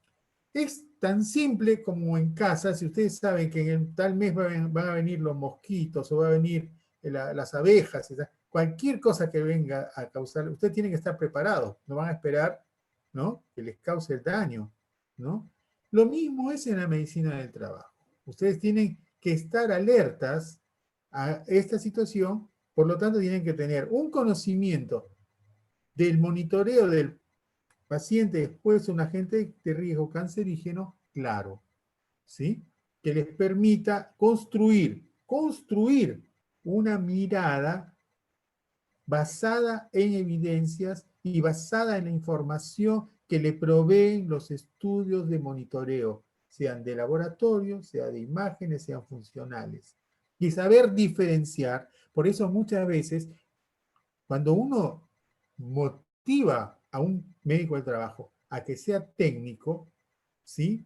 es tan simple como en casa, si ustedes saben que en tal mes van a venir los mosquitos o va a venir las abejas, cualquier cosa que venga a causar, ustedes tienen que estar preparados, no van a esperar, ¿no? Que les cause el daño, ¿no? Lo mismo es en la medicina del trabajo. Ustedes tienen que estar alertas a esta situación, por lo tanto tienen que tener un conocimiento del monitoreo del paciente expuesto a un agente de riesgo cancerígeno claro, ¿sí? Que les permita construir una mirada basada en evidencias y basada en la información que le proveen los estudios de monitoreo, sean de laboratorio, sean de imágenes, sean funcionales. Y saber diferenciar, por eso muchas veces, cuando uno motiva a un médico del trabajo a que sea técnico, ¿sí?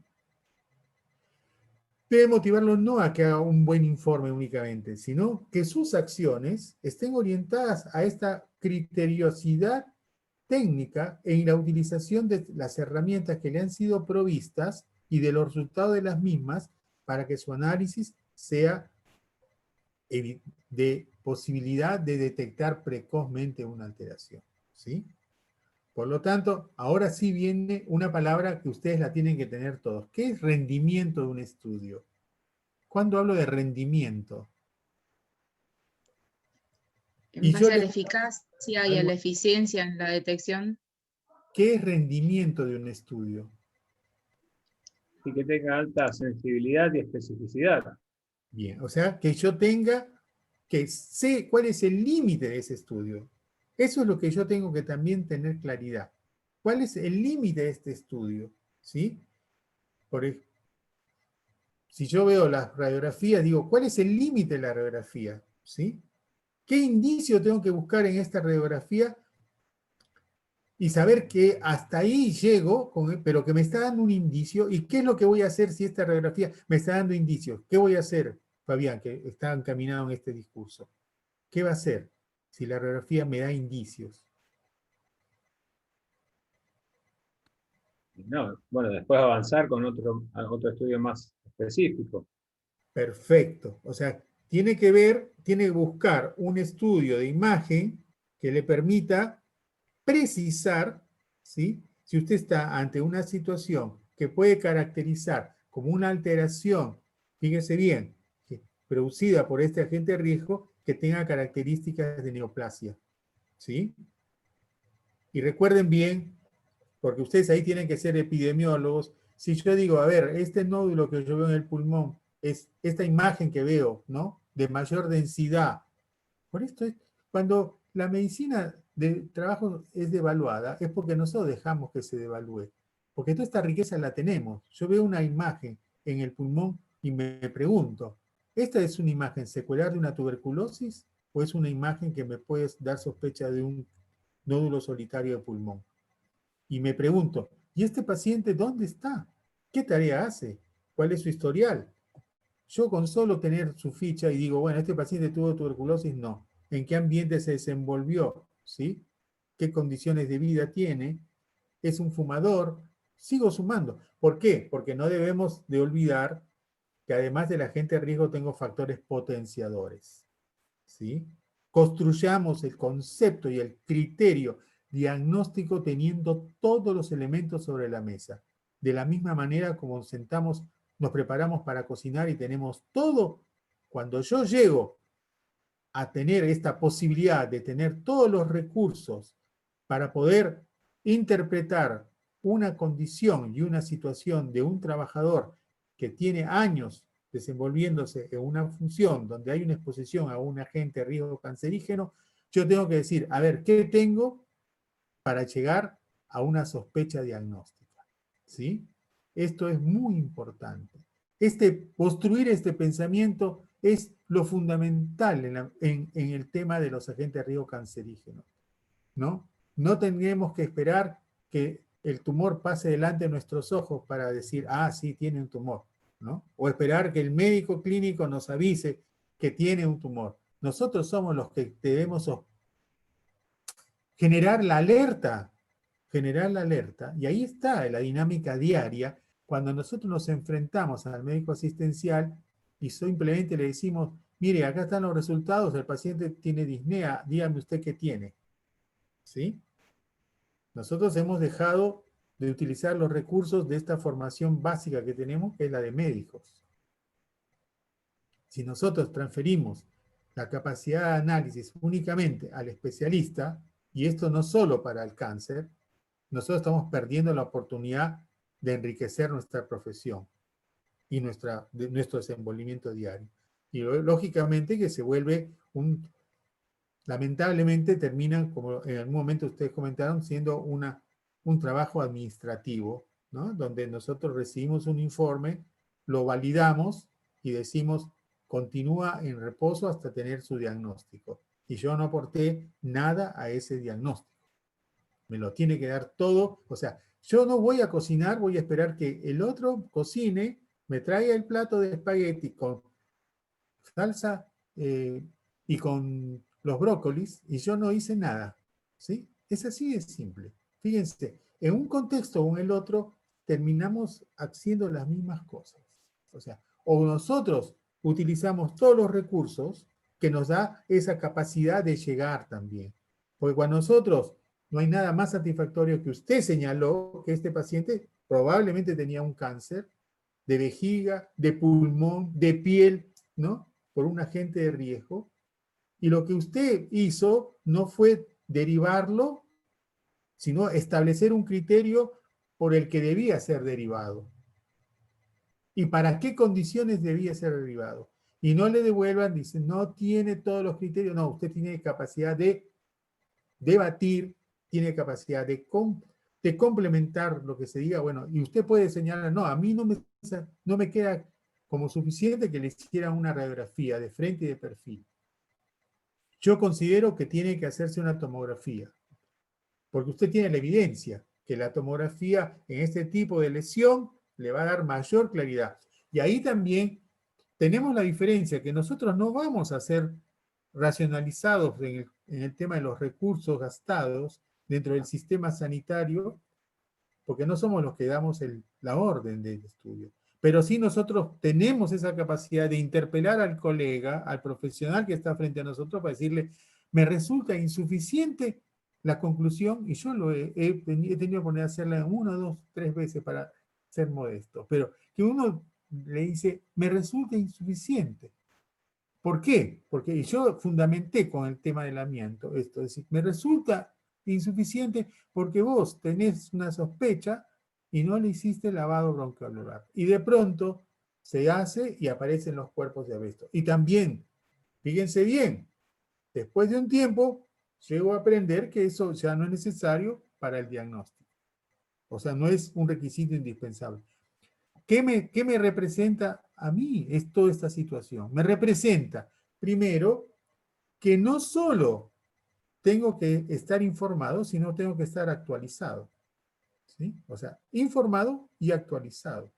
Debe motivarlo no a que haga un buen informe únicamente, sino que sus acciones estén orientadas a esta criteriosidad técnica en la utilización de las herramientas que le han sido provistas y de los resultados de las mismas para que su análisis sea de posibilidad de detectar precozmente una alteración, ¿sí? Por lo tanto, ahora sí viene una palabra que ustedes la tienen que tener todos. ¿Qué es rendimiento de un estudio? ¿Cuándo hablo de rendimiento? En base a la eficacia y a la eficiencia en la detección. ¿Qué es rendimiento de un estudio? Y que tenga alta sensibilidad y especificidad. Bien, o sea, que yo tenga, que sé cuál es el límite de ese estudio. Eso es lo que yo tengo que también tener claridad. ¿Cuál es el límite de este estudio? ¿Sí? Si yo veo las radiografías, digo, ¿cuál es el límite de la radiografía? ¿Sí? ¿Qué indicio tengo que buscar en esta radiografía? Y saber que hasta ahí llego, pero que me está dando un indicio. ¿Y qué es lo que voy a hacer si esta radiografía me está dando indicios? ¿Qué voy a hacer, Fabián, que está encaminado en este discurso? ¿Qué va a hacer si la radiografía me da indicios? No, bueno, después avanzar con otro estudio más específico. Perfecto. O sea, tiene que buscar un estudio de imagen que le permita precisar, ¿sí? Si usted está ante una situación que puede caracterizar como una alteración, fíjese bien, producida por este agente de riesgo que tenga características de neoplasia, ¿sí? Y recuerden bien, porque ustedes ahí tienen que ser epidemiólogos, si yo digo, a ver, este nódulo que yo veo en el pulmón es esta imagen que veo, ¿no? De mayor densidad. Por esto es, cuando la medicina de trabajo es devaluada, es porque nosotros dejamos que se devalúe. Porque toda esta riqueza la tenemos. Yo veo una imagen en el pulmón y me pregunto, ¿esta es una imagen secular de una tuberculosis o es una imagen que me puede dar sospecha de un nódulo solitario de pulmón? Y me pregunto, ¿y este paciente dónde está? ¿Qué tarea hace? ¿Cuál es su historial? Yo con solo tener su ficha y digo, bueno, este paciente tuvo tuberculosis, no. ¿En qué ambiente se desenvolvió? ¿Sí? ¿Qué condiciones de vida tiene? ¿Es un fumador? Sigo sumando. ¿Por qué? Porque no debemos de olvidar que además del agente de riesgo tengo factores potenciadores. ¿Sí? Construyamos el concepto y el criterio diagnóstico teniendo todos los elementos sobre la mesa. De la misma manera como nos preparamos para cocinar y tenemos todo, cuando yo llego a tener esta posibilidad de tener todos los recursos para poder interpretar una condición y una situación de un trabajador que tiene años desenvolviéndose en una función donde hay una exposición a un agente de riesgo cancerígeno, yo tengo que decir, a ver, ¿qué tengo para llegar a una sospecha diagnóstica? ¿Sí? Esto es muy importante. Construir este pensamiento es lo fundamental en el tema de los agentes de riesgo cancerígenos, ¿no? No tendremos que esperar que el tumor pase delante de nuestros ojos para decir, ah, sí, tiene un tumor, ¿no? O esperar que el médico clínico nos avise que tiene un tumor. Nosotros somos los que debemos generar la alerta, y ahí está la dinámica diaria, cuando nosotros nos enfrentamos al médico asistencial y simplemente le decimos, mire, acá están los resultados, el paciente tiene disnea, dígame usted qué tiene. ¿Sí? Nosotros hemos dejado de utilizar los recursos de esta formación básica que tenemos, que es la de médicos. Si nosotros transferimos la capacidad de análisis únicamente al especialista, y esto no solo para el cáncer, nosotros estamos perdiendo la oportunidad de enriquecer nuestra profesión y nuestro desenvolvimiento diario. Y lógicamente que se vuelve lamentablemente termina, como en algún momento ustedes comentaron, siendo un trabajo administrativo, ¿no? Donde nosotros recibimos un informe, lo validamos y decimos, continúa en reposo hasta tener su diagnóstico. Y yo no aporté nada a ese diagnóstico. Me lo tiene que dar todo. O sea, yo no voy a cocinar, voy a esperar que el otro cocine, me traiga el plato de espagueti con salsa y con los brócolis, y yo no hice nada, ¿sí? Es así de simple. Fíjense, en un contexto o en el otro, terminamos haciendo las mismas cosas. O sea, o nosotros utilizamos todos los recursos que nos da esa capacidad de llegar también. Porque cuando nosotros, no hay nada más satisfactorio que usted señaló que este paciente probablemente tenía un cáncer de vejiga, de pulmón, de piel, ¿no? Por un agente de riesgo. Y lo que usted hizo no fue derivarlo, sino establecer un criterio por el que debía ser derivado. ¿Y para qué condiciones debía ser derivado? Y no le devuelvan, dicen, no tiene todos los criterios. No, usted tiene capacidad de debatir, tiene capacidad de complementar lo que se diga. Bueno, y usted puede señalar, no, a mí no me queda como suficiente que le hiciera una radiografía de frente y de perfil. Yo considero que tiene que hacerse una tomografía, porque usted tiene la evidencia que la tomografía en este tipo de lesión le va a dar mayor claridad. Y ahí también tenemos la diferencia, que nosotros no vamos a ser racionalizados en el tema de los recursos gastados dentro del sistema sanitario, porque no somos los que damos la orden del estudio. Pero sí nosotros tenemos esa capacidad de interpelar al colega, al profesional que está frente a nosotros, para decirle, me resulta insuficiente la conclusión, y yo he tenido que poner a hacerla 1, 2, 3 veces para ser modesto, pero que uno le dice, me resulta insuficiente. ¿Por qué? Porque yo fundamenté con el tema del amianto esto, es decir, me resulta insuficiente porque vos tenés una sospecha y no le hiciste lavado bronquialveolar. Y de pronto se hace y aparecen los cuerpos de asbesto. Y también, fíjense bien, después de un tiempo, llego a aprender que eso ya no es necesario para el diagnóstico. O sea, no es un requisito indispensable. ¿Qué me representa a mí toda esta situación? Me representa, primero, que no solo tengo que estar informado, sino tengo que estar actualizado. ¿Sí? O sea, informado y actualizado.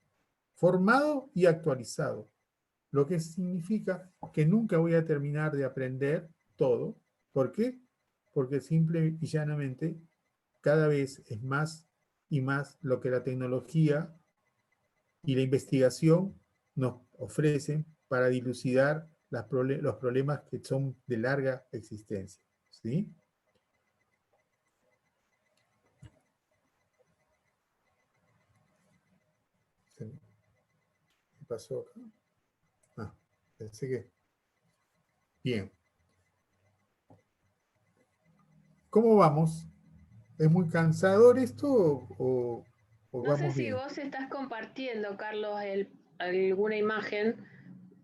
Formado y actualizado. Lo que significa que nunca voy a terminar de aprender todo. ¿Por qué? Porque simple y llanamente cada vez es más y más lo que la tecnología y la investigación nos ofrecen para dilucidar los problemas que son de larga existencia. ¿Sí? ¿Qué pasó acá? Ah, pensé que... Bien. ¿Cómo vamos? ¿Es muy cansador esto o No sé vamos si bien? vos estás compartiendo, Carlos, alguna imagen,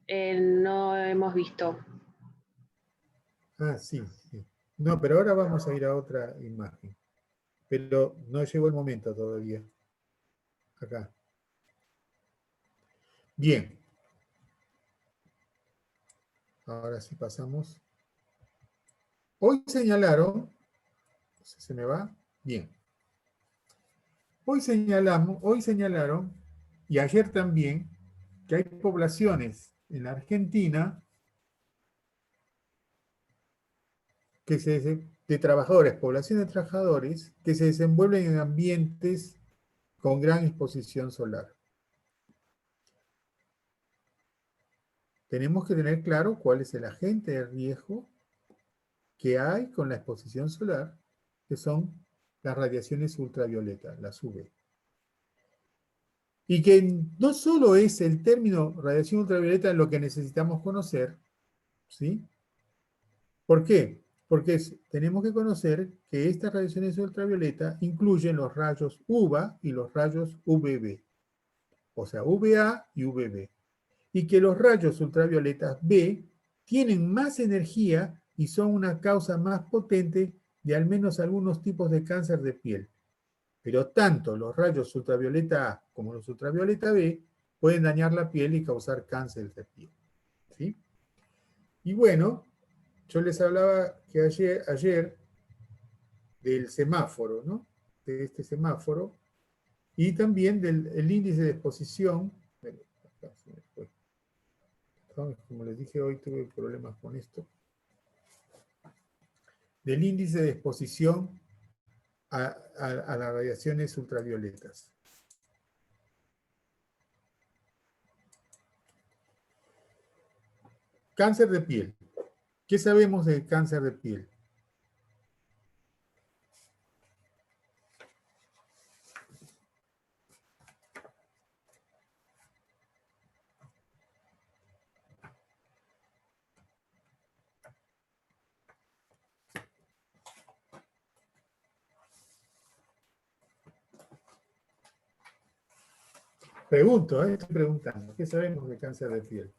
no hemos visto. Ah, sí, sí. No, pero ahora vamos a ir a otra imagen. Pero no llegó el momento todavía. Acá. Bien. Ahora sí pasamos. Hoy señalaron, ¿se me va? Bien. Hoy señalaron, y ayer también, que hay poblaciones en la Argentina de trabajadores, población de trabajadores, que se desenvuelven en ambientes con gran exposición solar. Tenemos que tener claro cuál es el agente de riesgo que hay con la exposición solar, que son las radiaciones ultravioletas, las UV. Y que no solo es el término radiación ultravioleta lo que necesitamos conocer, ¿sí? ¿Por qué? Porque tenemos que conocer que estas radiaciones ultravioleta incluyen los rayos UVA y los rayos UVB, o sea, UVA y UVB, y que los rayos ultravioletas B tienen más energía y son una causa más potente de al menos algunos tipos de cáncer de piel. Pero tanto los rayos ultravioleta A como los ultravioleta B pueden dañar la piel y causar cáncer de piel. ¿Sí? Y bueno, yo les hablaba que ayer del semáforo, ¿no? De este semáforo, y también del índice de exposición. Acá se me fue. Como les dije, hoy tuve problemas con esto. Del índice de exposición a las radiaciones ultravioletas. Cáncer de piel. ¿Qué sabemos del cáncer de piel? Pregunto, estoy preguntando. ¿Qué sabemos de cáncer de piel?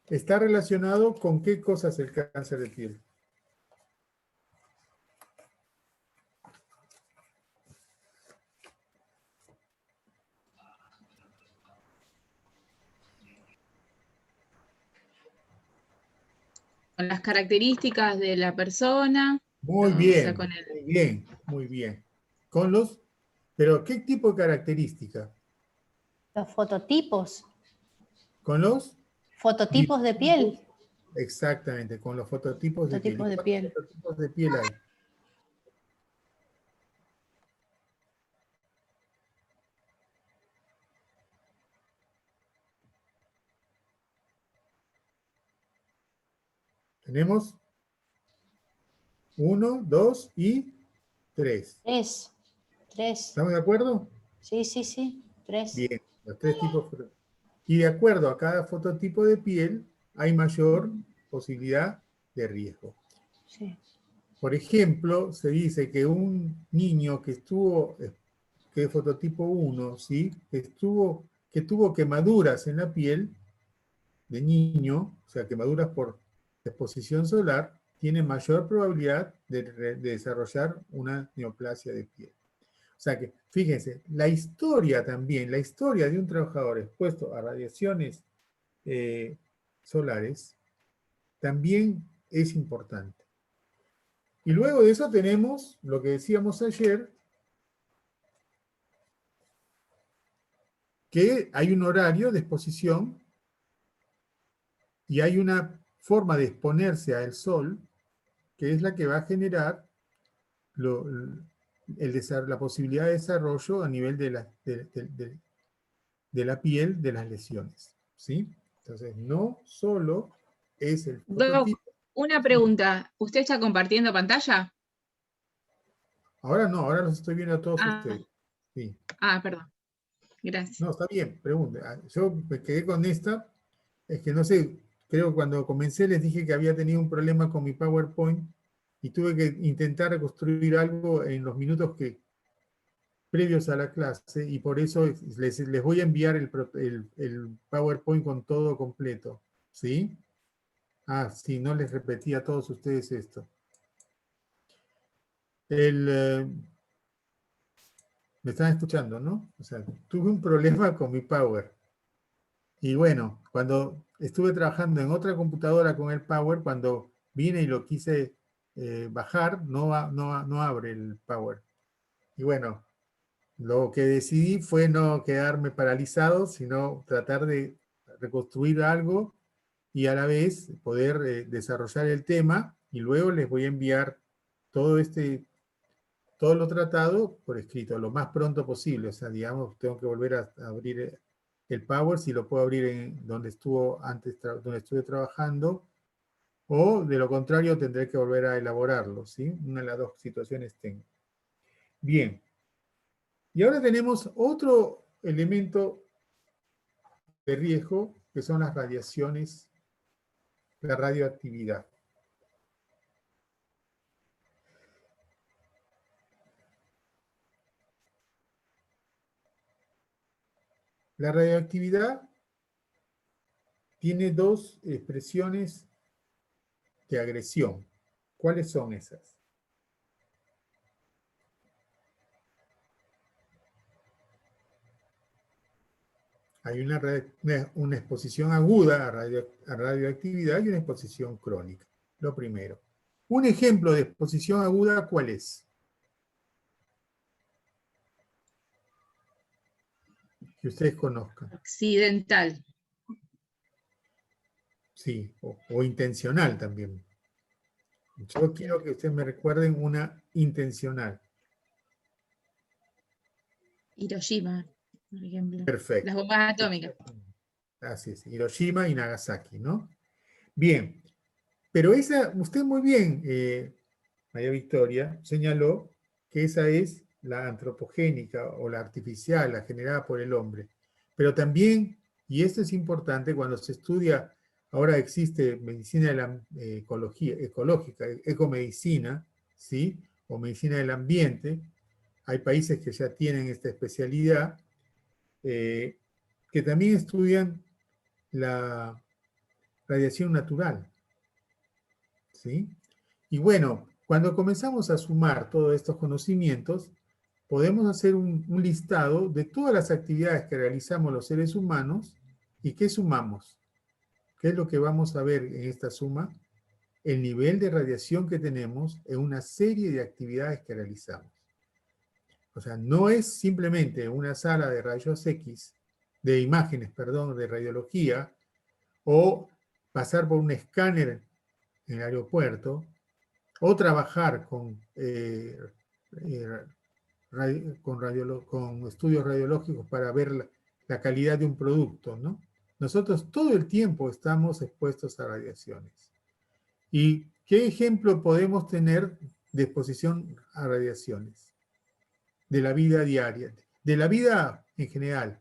¿Está relacionado con qué cosas el cáncer de piel? Con las características de la persona. Muy o bien, sea, con el, muy bien, muy bien. Con los, pero ¿qué tipo de característica? Los fototipos. Con los Fototipos de piel. exactamente, con los fototipos de piel. Fototipos de piel. ¿Cuántos fototipos de piel hay? Tenemos 1, 2 y 3. Tres. ¿Estamos de acuerdo? Sí, sí, sí. 3. Bien, los 3 tipos. Y de acuerdo a cada fototipo de piel, hay mayor posibilidad de riesgo. Sí. Por ejemplo, se dice que un niño que es fototipo 1, ¿sí? que tuvo quemaduras en la piel de niño, o sea, quemaduras por exposición solar, tiene mayor probabilidad de desarrollar una neoplasia de piel. O sea que, fíjense, la historia también, la historia de un trabajador expuesto a radiaciones solares, también es importante. Y luego de eso tenemos lo que decíamos ayer, que hay un horario de exposición y hay una forma de exponerse al sol, que es la que va a generar la posibilidad de desarrollo a nivel de la piel de las lesiones. ¿Sí? Entonces, no solo es el fototipo. Doc, una pregunta. ¿Usted está compartiendo pantalla? Ahora no, ahora los estoy viendo a todos ustedes. Sí. Perdón. Gracias. No, está bien, pregunta. Yo me quedé con esta, es que no sé, creo que cuando comencé les dije que había tenido un problema con mi PowerPoint y tuve que intentar reconstruir algo en los minutos previos a la clase y por eso les voy a enviar el PowerPoint con todo completo. ¿Sí? Sí, no les repetí a todos ustedes esto. Me están escuchando, ¿no? O sea, tuve un problema con mi Power. Y bueno, cuando estuve trabajando en otra computadora con el Power, cuando vine y lo quise bajar, no abre el Power. Y bueno, lo que decidí fue no quedarme paralizado, sino tratar de reconstruir algo y a la vez poder desarrollar el tema, y luego les voy a enviar todo lo tratado por escrito, lo más pronto posible. O sea, digamos, tengo que volver a abrir el Power, si lo puedo abrir en donde estuve trabajando, o de lo contrario tendré que volver a elaborarlo, ¿sí? Una de las dos situaciones tengo. Bien. Y ahora tenemos otro elemento de riesgo, que son las radiaciones, la radioactividad. La radioactividad tiene dos expresiones de agresión. ¿Cuáles son esas? Hay una exposición aguda a radioactividad y una exposición crónica. Lo primero. Un ejemplo de exposición aguda, ¿cuál es? que ustedes conozcan. Accidental. Sí, o intencional también. Yo quiero que ustedes me recuerden una intencional. Hiroshima, por ejemplo. Perfecto. Las bombas atómicas. Así es, Hiroshima y Nagasaki, ¿no? Bien, pero esa, usted muy bien, María Victoria, señaló que esa es la antropogénica o la artificial, la generada por el hombre. Pero también, y esto es importante, cuando se estudia, ahora existe medicina de la ecológica, ecomedicina, ¿sí? O medicina del ambiente, hay países que ya tienen esta especialidad, que también estudian la radiación natural, ¿sí? Y bueno, cuando comenzamos a sumar todos estos conocimientos, podemos hacer un listado de todas las actividades que realizamos los seres humanos y qué sumamos. ¿Qué es lo que vamos a ver en esta suma? El nivel de radiación que tenemos en una serie de actividades que realizamos. O sea, no es simplemente una sala de rayos X, de imágenes, perdón, de radiología, o pasar por un escáner en el aeropuerto, o trabajar con estudios radiológicos para ver la calidad de un producto, ¿no? Nosotros todo el tiempo estamos expuestos a radiaciones. ¿Y qué ejemplo podemos tener de exposición a radiaciones? De la vida diaria, de la vida en general.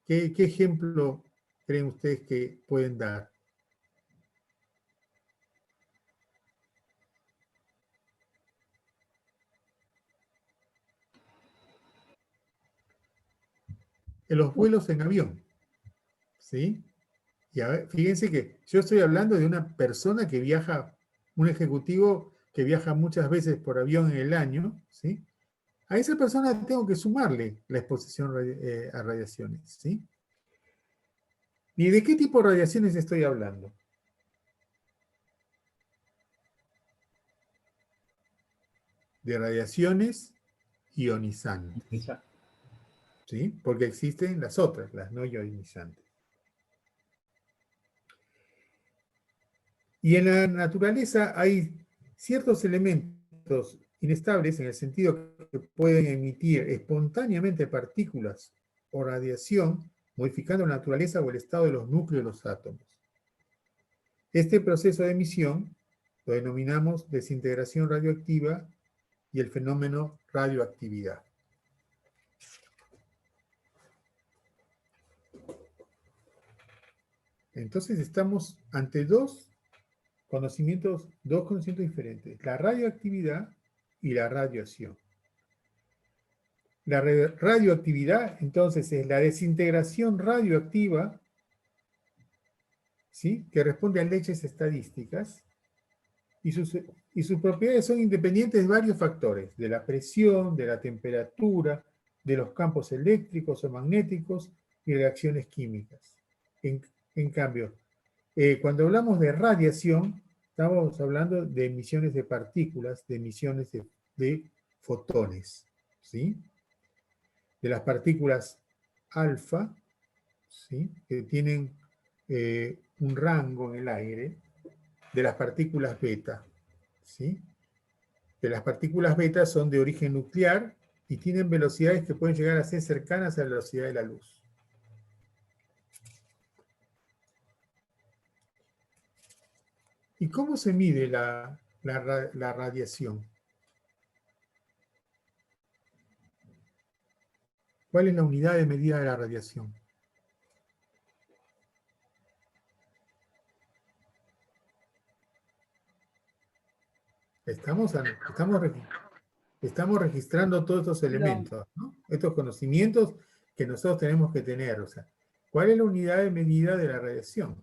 ¿Qué ejemplo creen ustedes que pueden dar? En los vuelos en avión, ¿sí? Y a ver, fíjense que yo estoy hablando de una persona que viaja, un ejecutivo que viaja muchas veces por avión en el año, ¿sí? A esa persona tengo que sumarle la exposición a radiaciones, ¿sí? ¿Y de qué tipo de radiaciones estoy hablando? De radiaciones ionizantes, ¿sí? Porque existen las otras, las no ionizantes. Y en la naturaleza hay ciertos elementos inestables en el sentido que pueden emitir espontáneamente partículas o radiación, modificando la naturaleza o el estado de los núcleos de los átomos. Este proceso de emisión lo denominamos desintegración radioactiva y el fenómeno radioactividad. Entonces estamos ante dos conocimientos diferentes, la radioactividad y la radiación. La radioactividad, entonces, es la desintegración radioactiva, ¿sí? Que responde a leyes estadísticas, y sus propiedades son independientes de varios factores, de la presión, de la temperatura, de los campos eléctricos o magnéticos y reacciones químicas. En cambio, cuando hablamos de radiación, estamos hablando de emisiones de partículas, de emisiones de fotones, ¿sí? De las partículas alfa, ¿sí? Que tienen un rango en el aire, de las partículas beta, ¿sí? De las partículas beta son de origen nuclear y tienen velocidades que pueden llegar a ser cercanas a la velocidad de la luz. ¿Y cómo se mide la radiación? ¿Cuál es la unidad de medida de la radiación? Estamos registrando todos estos elementos, ¿no? Estos conocimientos que nosotros tenemos que tener. O sea, ¿cuál es la unidad de medida de la radiación?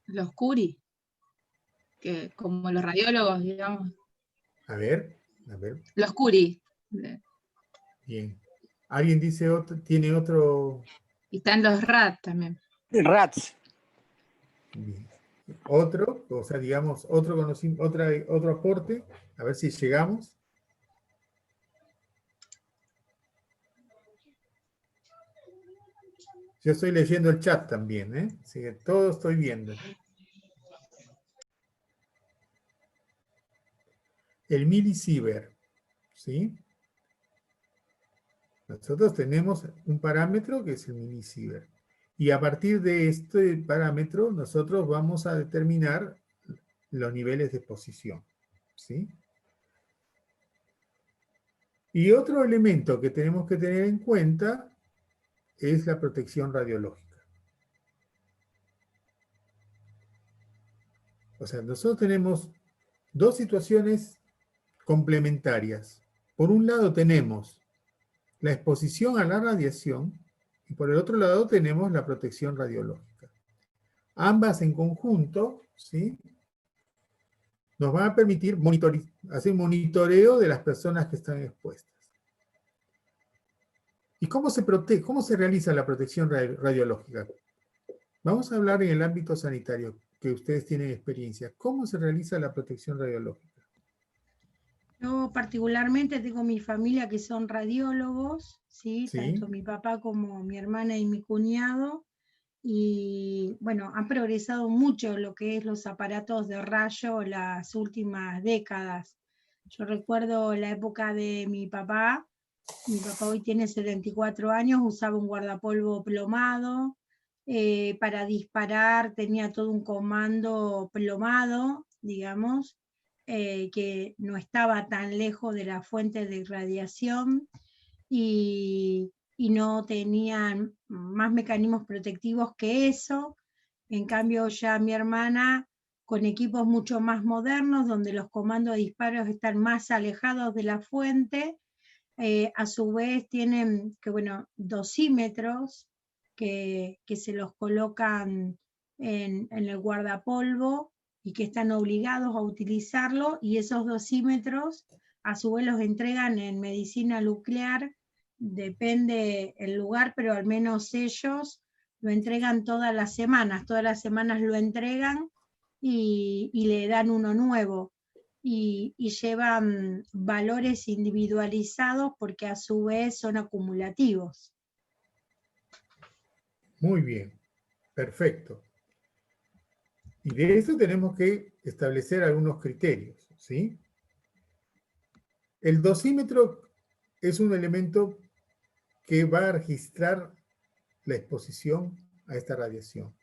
Los Curie, que como los radiólogos, digamos. A ver. Los Curie. Bien. ¿Alguien dice tiene otro? Y están los RAT también. RATs. Bien. Otro, o sea, digamos, otro conocimiento, otro aporte, a ver si llegamos. Yo estoy leyendo el chat también, ¿eh? Así que todo estoy viendo. El milisievert, ¿sí? Nosotros tenemos un parámetro que es el milisievert. Y a partir de este parámetro, nosotros vamos a determinar los niveles de exposición, ¿sí? Y otro elemento que tenemos que tener en cuenta es la protección radiológica. O sea, nosotros tenemos dos situaciones complementarias. Por un lado tenemos la exposición a la radiación y por el otro lado tenemos la protección radiológica. Ambas en conjunto, ¿sí?, nos van a permitir hacer un monitoreo de las personas que están expuestas. ¿Y cómo se realiza la protección radiológica? Vamos a hablar en el ámbito sanitario, que ustedes tienen experiencia. ¿Cómo se realiza la protección radiológica? Yo particularmente tengo mi familia que son radiólogos, ¿sí? Sí. Tanto mi papá como mi hermana y mi cuñado, y bueno, han progresado mucho lo que es los aparatos de rayo las últimas décadas. Yo recuerdo la época de mi papá hoy tiene 74 años, usaba un guardapolvo plomado, para disparar tenía todo un comando plomado, digamos, que no estaba tan lejos de la fuente de irradiación y no tenían más mecanismos protectivos que eso. En cambio ya mi hermana, con equipos mucho más modernos, donde los comandos de disparos están más alejados de la fuente, a su vez tienen dosímetros que se los colocan en el guardapolvo y que están obligados a utilizarlo, y esos dosímetros a su vez los entregan en medicina nuclear, depende el lugar, pero al menos ellos lo entregan todas las semanas lo entregan y le dan uno nuevo. Y llevan valores individualizados porque a su vez son acumulativos. Muy bien, perfecto. Y de eso tenemos que establecer algunos criterios, ¿sí? El dosímetro es un elemento que va a registrar la exposición a esta radiación.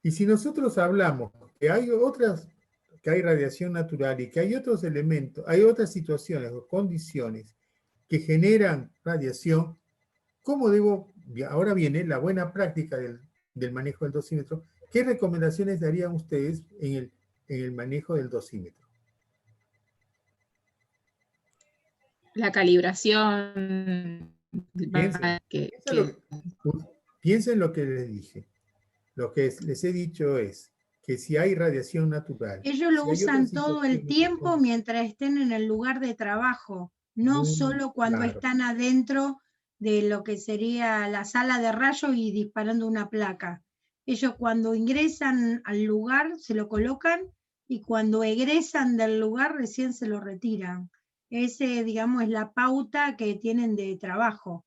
Y si nosotros hablamos que hay radiación natural y que hay otros elementos, hay otras situaciones o condiciones que generan radiación, ¿cómo debo? Ahora viene la buena práctica del manejo del dosímetro. ¿Qué recomendaciones darían ustedes en el manejo del dosímetro? La calibración. Piensen lo que les dije. Lo que les he dicho es que si hay radiación natural... Ellos lo usan todo el tiempo mientras estén en el lugar de trabajo, no solo cuando están adentro de lo que sería la sala de rayos y disparando una placa. Ellos cuando ingresan al lugar se lo colocan y cuando egresan del lugar recién se lo retiran. Ese, digamos, es la pauta que tienen de trabajo.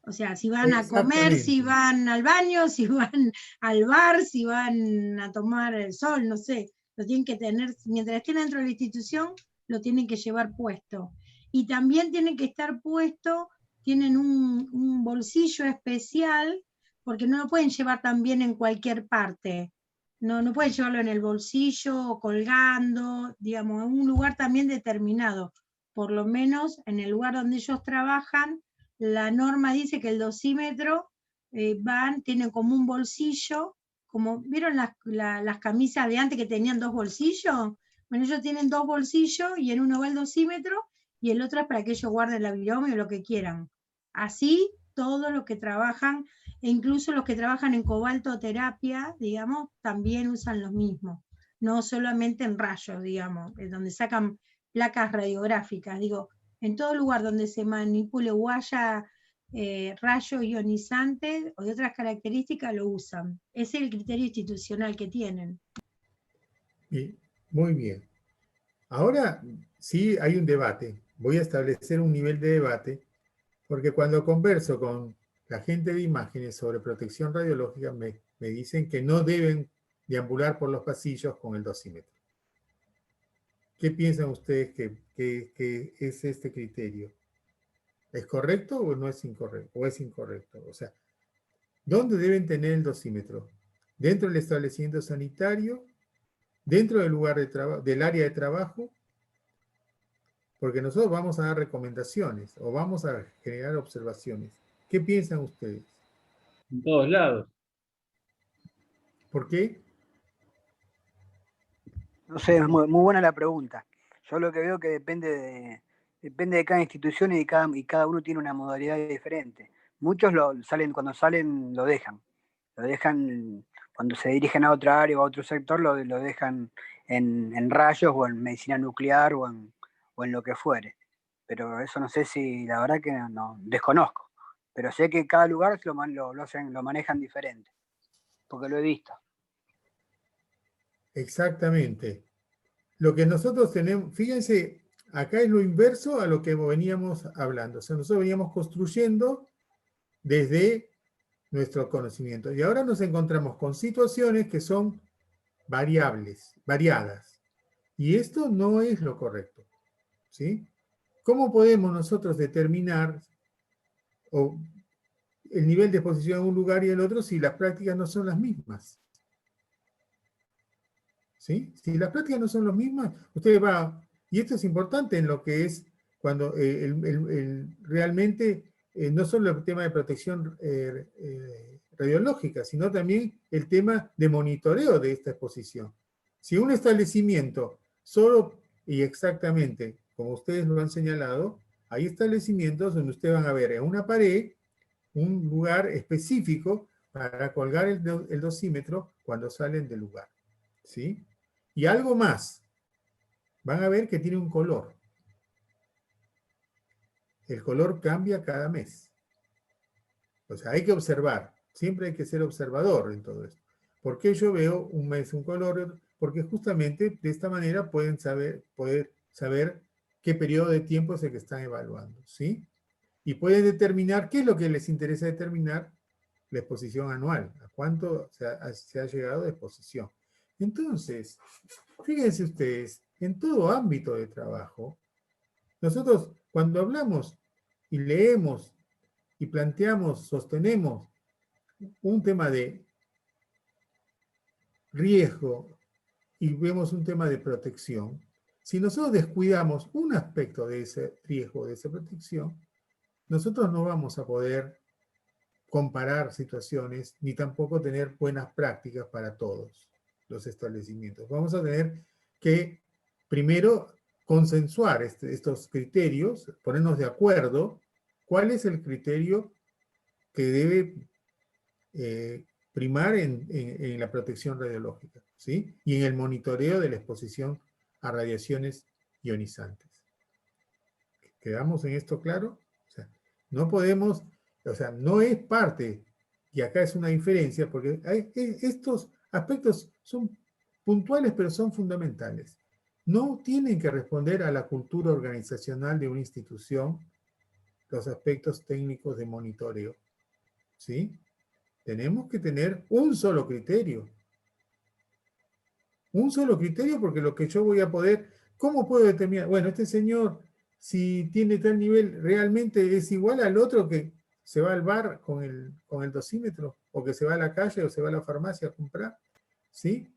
O sea, si van a comer, si van al baño, si van al bar, si van a tomar el sol, no sé, lo tienen que tener, mientras estén dentro de la institución, lo tienen que llevar puesto. Y también tienen que estar puesto, tienen un bolsillo especial, porque no lo pueden llevar también en cualquier parte. No pueden llevarlo en el bolsillo o colgando, digamos, en un lugar también determinado. Por lo menos en el lugar donde ellos trabajan, la norma dice que el dosímetro tienen como un bolsillo, como ¿vieron las camisas de antes que tenían dos bolsillos? Bueno, ellos tienen dos bolsillos y en uno va el dosímetro y el otro es para que ellos guarden la virome o lo que quieran. Así todos los que trabajan, e incluso los que trabajan en cobaltoterapia, digamos, también usan los mismos. No solamente en rayos, digamos, donde sacan placas radiográficas, digo, en todo lugar donde se manipule o haya rayos ionizantes o de otras características lo usan. Ese es el criterio institucional que tienen. Muy bien. Ahora sí hay un debate. Voy a establecer un nivel de debate, porque cuando converso con la gente de imágenes sobre protección radiológica me dicen que no deben deambular por los pasillos con el dosímetro. ¿Qué piensan ustedes que es este criterio? ¿Es correcto o no es incorrecto? ¿O es incorrecto? O sea, ¿dónde deben tener el dosímetro? ¿Dentro del establecimiento sanitario? ¿Dentro del lugar de trabajo, del área de trabajo? Porque nosotros vamos a dar recomendaciones o vamos a generar observaciones. ¿Qué piensan ustedes? En todos lados. ¿Por qué? No sé, es muy buena la pregunta. Yo lo que veo que depende de cada institución y cada uno tiene una modalidad diferente. Muchos cuando salen lo dejan cuando se dirigen a otra área o a otro sector, lo dejan en rayos o en medicina nuclear o en lo que fuere. Pero eso no sé si, la verdad que no desconozco. Pero sé que cada lugar lo manejan diferente, porque lo he visto. Exactamente. Lo que nosotros tenemos, fíjense, acá es lo inverso a lo que veníamos hablando. O sea, nosotros veníamos construyendo desde nuestro conocimiento. Y ahora nos encontramos con situaciones que son variadas. Y esto no es lo correcto. ¿Sí? ¿Cómo podemos nosotros determinar el nivel de exposición en un lugar y el otro si las prácticas no son las mismas? ¿Sí? Si las prácticas no son las mismas, usted va, y esto es importante en lo que es cuando realmente no solo el tema de protección radiológica, sino también el tema de monitoreo de esta exposición. Si un establecimiento solo y exactamente, como ustedes lo han señalado, hay establecimientos donde ustedes van a ver en una pared un lugar específico para colgar el dosímetro cuando salen del lugar. ¿Sí? Y algo más, van a ver que tiene un color. El color cambia cada mes. O sea, hay que observar, siempre hay que ser observador en todo esto. ¿Por qué yo veo un mes un color? Porque justamente de esta manera poder saber qué periodo de tiempo es el que están evaluando, ¿sí? Y pueden determinar qué es lo que les interesa determinar la exposición anual, a cuánto se ha llegado de exposición. Entonces, fíjense ustedes, en todo ámbito de trabajo, nosotros cuando hablamos y leemos y planteamos, sostenemos un tema de riesgo y vemos un tema de protección, si nosotros descuidamos un aspecto de ese riesgo, de esa protección, nosotros no vamos a poder comparar situaciones ni tampoco tener buenas prácticas para todos los establecimientos. Vamos a tener que primero consensuar estos criterios, ponernos de acuerdo cuál es el criterio que debe primar en la protección radiológica, ¿sí? Y en el monitoreo de la exposición a radiaciones ionizantes. ¿Quedamos en esto claro? O sea, no podemos, o sea, no es parte, y acá es una diferencia, porque estos aspectos son puntuales, pero son fundamentales. No tienen que responder a la cultura organizacional de una institución los aspectos técnicos de monitoreo, ¿sí? Tenemos que tener un solo criterio. Un solo criterio porque lo que yo voy a poder, ¿cómo puedo determinar? Bueno, este señor, si tiene tal nivel, realmente es igual al otro que se va al bar con el dosímetro, o que se va a la calle o se va a la farmacia a comprar, ¿sí?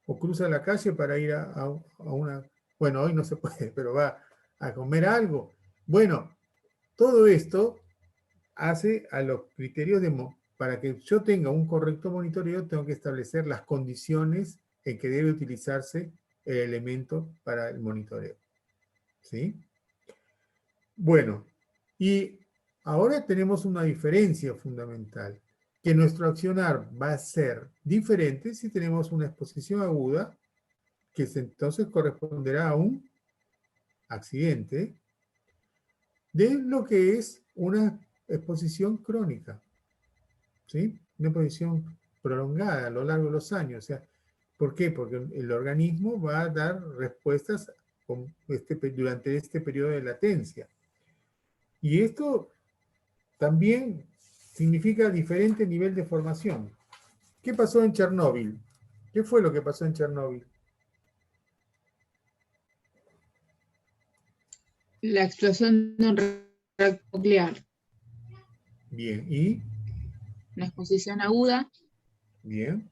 O cruza la calle para ir a una, bueno, hoy no se puede, pero va a comer algo. Bueno, todo esto hace a los criterios para que yo tenga un correcto monitoreo, tengo que establecer las condiciones en que debe utilizarse el elemento para el monitoreo. ¿Sí? Bueno, y ahora tenemos una diferencia fundamental, que nuestro accionar va a ser diferente si tenemos una exposición aguda, que entonces corresponderá a un accidente, de lo que es una exposición crónica, ¿sí? Una exposición prolongada a lo largo de los años. O sea, ¿por qué? Porque el organismo va a dar respuestas durante este periodo de latencia. Y esto también significa diferente nivel de formación. ¿Qué pasó en Chernóbil? ¿Qué fue lo que pasó en Chernóbil? La explosión de un reactor nuclear. Bien, ¿y? Una exposición aguda. Bien.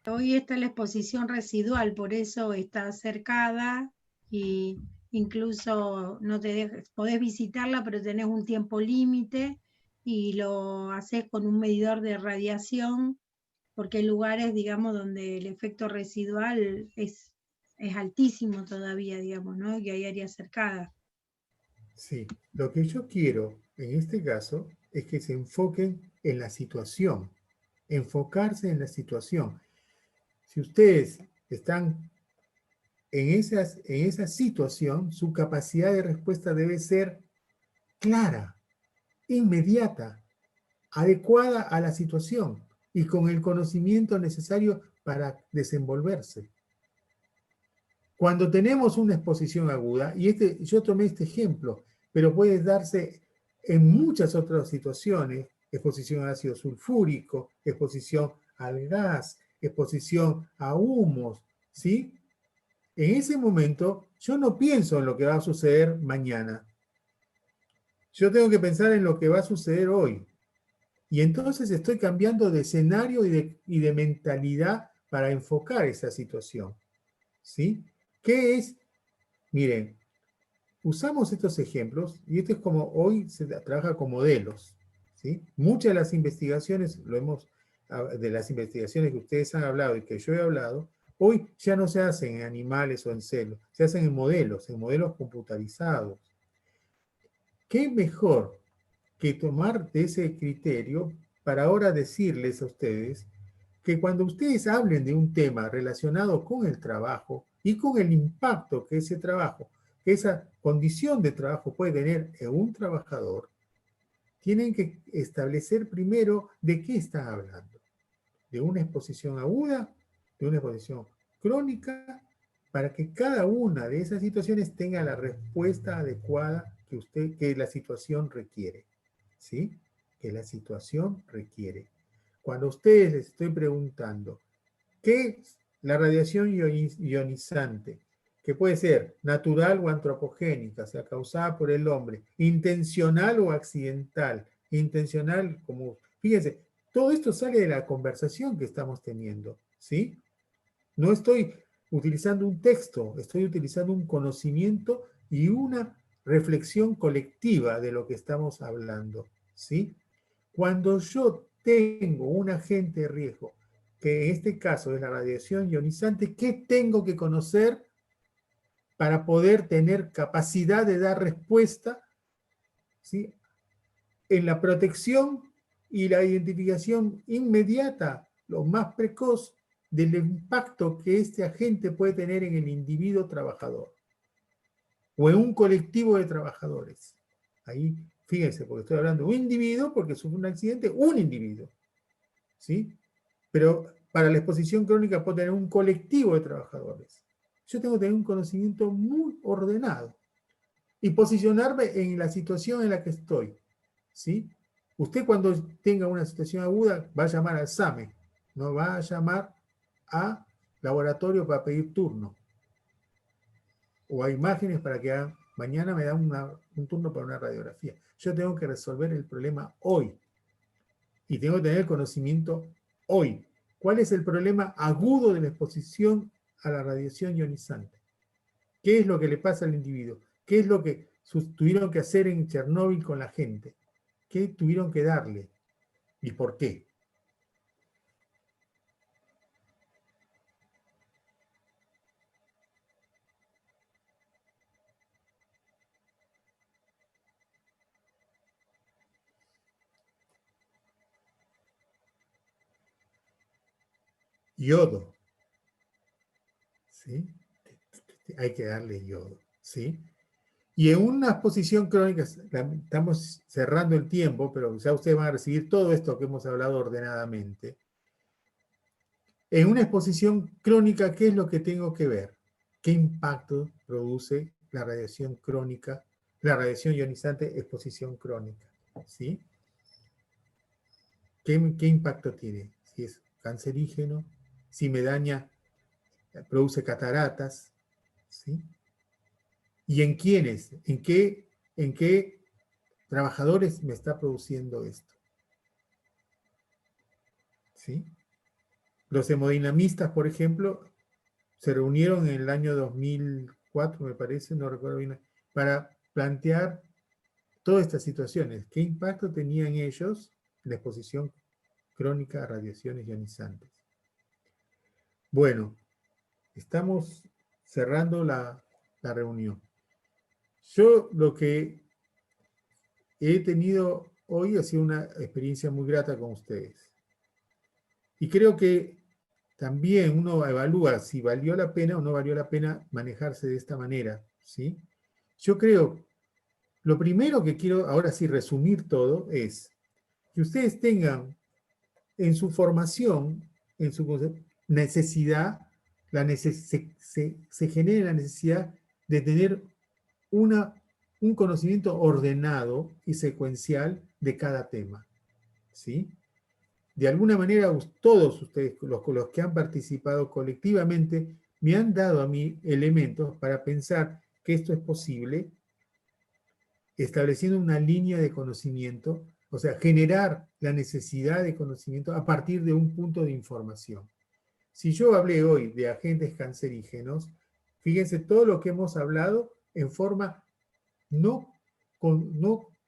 Hoy está la exposición residual, por eso está cercada y incluso no te podés visitarla, pero tenés un tiempo límite y lo haces con un medidor de radiación, porque hay lugares, digamos, donde el efecto residual es altísimo todavía, digamos, ¿no? Y hay áreas cercadas. Sí, lo que yo quiero en este caso es que se enfoquen en la situación, enfocarse en la situación. Si ustedes están en esa situación, su capacidad de respuesta debe ser clara, inmediata, adecuada a la situación y con el conocimiento necesario para desenvolverse. Cuando tenemos una exposición aguda, y yo tomé este ejemplo, pero puede darse en muchas otras situaciones, exposición a ácido sulfúrico, exposición al gas, exposición a humos, ¿sí? En ese momento, yo no pienso en lo que va a suceder mañana. Yo tengo que pensar en lo que va a suceder hoy. Y entonces estoy cambiando de escenario y de mentalidad para enfocar esa situación, ¿sí? ¿Qué es? Miren, usamos estos ejemplos, y esto es como hoy se trabaja con modelos, ¿sí? Muchas de las investigaciones, de las investigaciones que ustedes han hablado y que yo he hablado, hoy ya no se hacen en animales o en celos, se hacen en modelos computarizados. ¿Qué mejor que tomar de ese criterio para ahora decirles a ustedes que cuando ustedes hablen de un tema relacionado con el trabajo y con el impacto que ese trabajo, que esa condición de trabajo puede tener en un trabajador, tienen que establecer primero de qué están hablando. De una exposición aguda, de una exposición crónica, para que cada una de esas situaciones tenga la respuesta adecuada que la situación requiere. ¿Sí? Que la situación requiere. Cuando a ustedes les estoy preguntando, ¿qué es la radiación ionizante? Que puede ser natural o antropogénica, o sea, causada por el hombre, intencional o accidental, intencional como, fíjense, todo esto sale de la conversación que estamos teniendo, ¿sí? No estoy utilizando un texto, estoy utilizando un conocimiento y una reflexión colectiva de lo que estamos hablando, ¿sí? Cuando yo tengo un agente de riesgo, que en este caso es la radiación ionizante, ¿qué tengo que conocer para poder tener capacidad de dar respuesta, ¿sí? En la protección y la identificación inmediata, lo más precoz, del impacto que este agente puede tener en el individuo trabajador o en un colectivo de trabajadores? Ahí, fíjense, porque estoy hablando de un individuo, porque sufre un accidente, un individuo, ¿sí? Pero para la exposición crónica puedo tener un colectivo de trabajadores. Yo tengo que tener un conocimiento muy ordenado y posicionarme en la situación en la que estoy, ¿sí? Usted cuando tenga una situación aguda va a llamar al SAME, no va a llamar a laboratorio para pedir turno o a imágenes para que mañana me dan un turno para una radiografía. Yo tengo que resolver el problema hoy y tengo que tener conocimiento hoy. ¿Cuál es el problema agudo de la exposición a la radiación ionizante? ¿Qué es lo que le pasa al individuo? ¿Qué es lo que tuvieron que hacer en Chernóbil con la gente? ¿Qué tuvieron que darle? ¿Y por qué? Yodo. ¿Sí? Hay que darle yodo. ¿Sí? Y en una exposición crónica, estamos cerrando el tiempo, pero ya ustedes van a recibir todo esto que hemos hablado ordenadamente. En una exposición crónica, ¿qué es lo que tengo que ver? ¿Qué impacto produce la radiación crónica la radiación ionizante, exposición crónica, ¿sí? ¿Qué impacto tiene? Si es cancerígeno, si me daña, produce cataratas, ¿sí? ¿Y en quiénes? ¿En qué trabajadores me está produciendo esto? ¿Sí? Los hemodinamistas, por ejemplo, se reunieron en el año 2004, me parece, no recuerdo bien, para plantear todas estas situaciones. ¿Qué impacto tenía en ellos la exposición crónica a radiaciones ionizantes? Bueno, estamos cerrando la reunión. Yo lo que he tenido hoy ha sido una experiencia muy grata con ustedes. Y creo que también uno evalúa si valió la pena o no valió la pena manejarse de esta manera, ¿sí? Yo creo, lo primero que quiero ahora sí resumir todo es que ustedes tengan en su formación, en su necesidad, se genere la necesidad de tener un conocimiento ordenado y secuencial de cada tema, ¿sí? De alguna manera, todos ustedes, los que han participado colectivamente, me han dado a mí elementos para pensar que esto es posible, estableciendo una línea de conocimiento, o sea, generar la necesidad de conocimiento a partir de un punto de información. Si yo hablé hoy de agentes cancerígenos, fíjense todo lo que hemos hablado en forma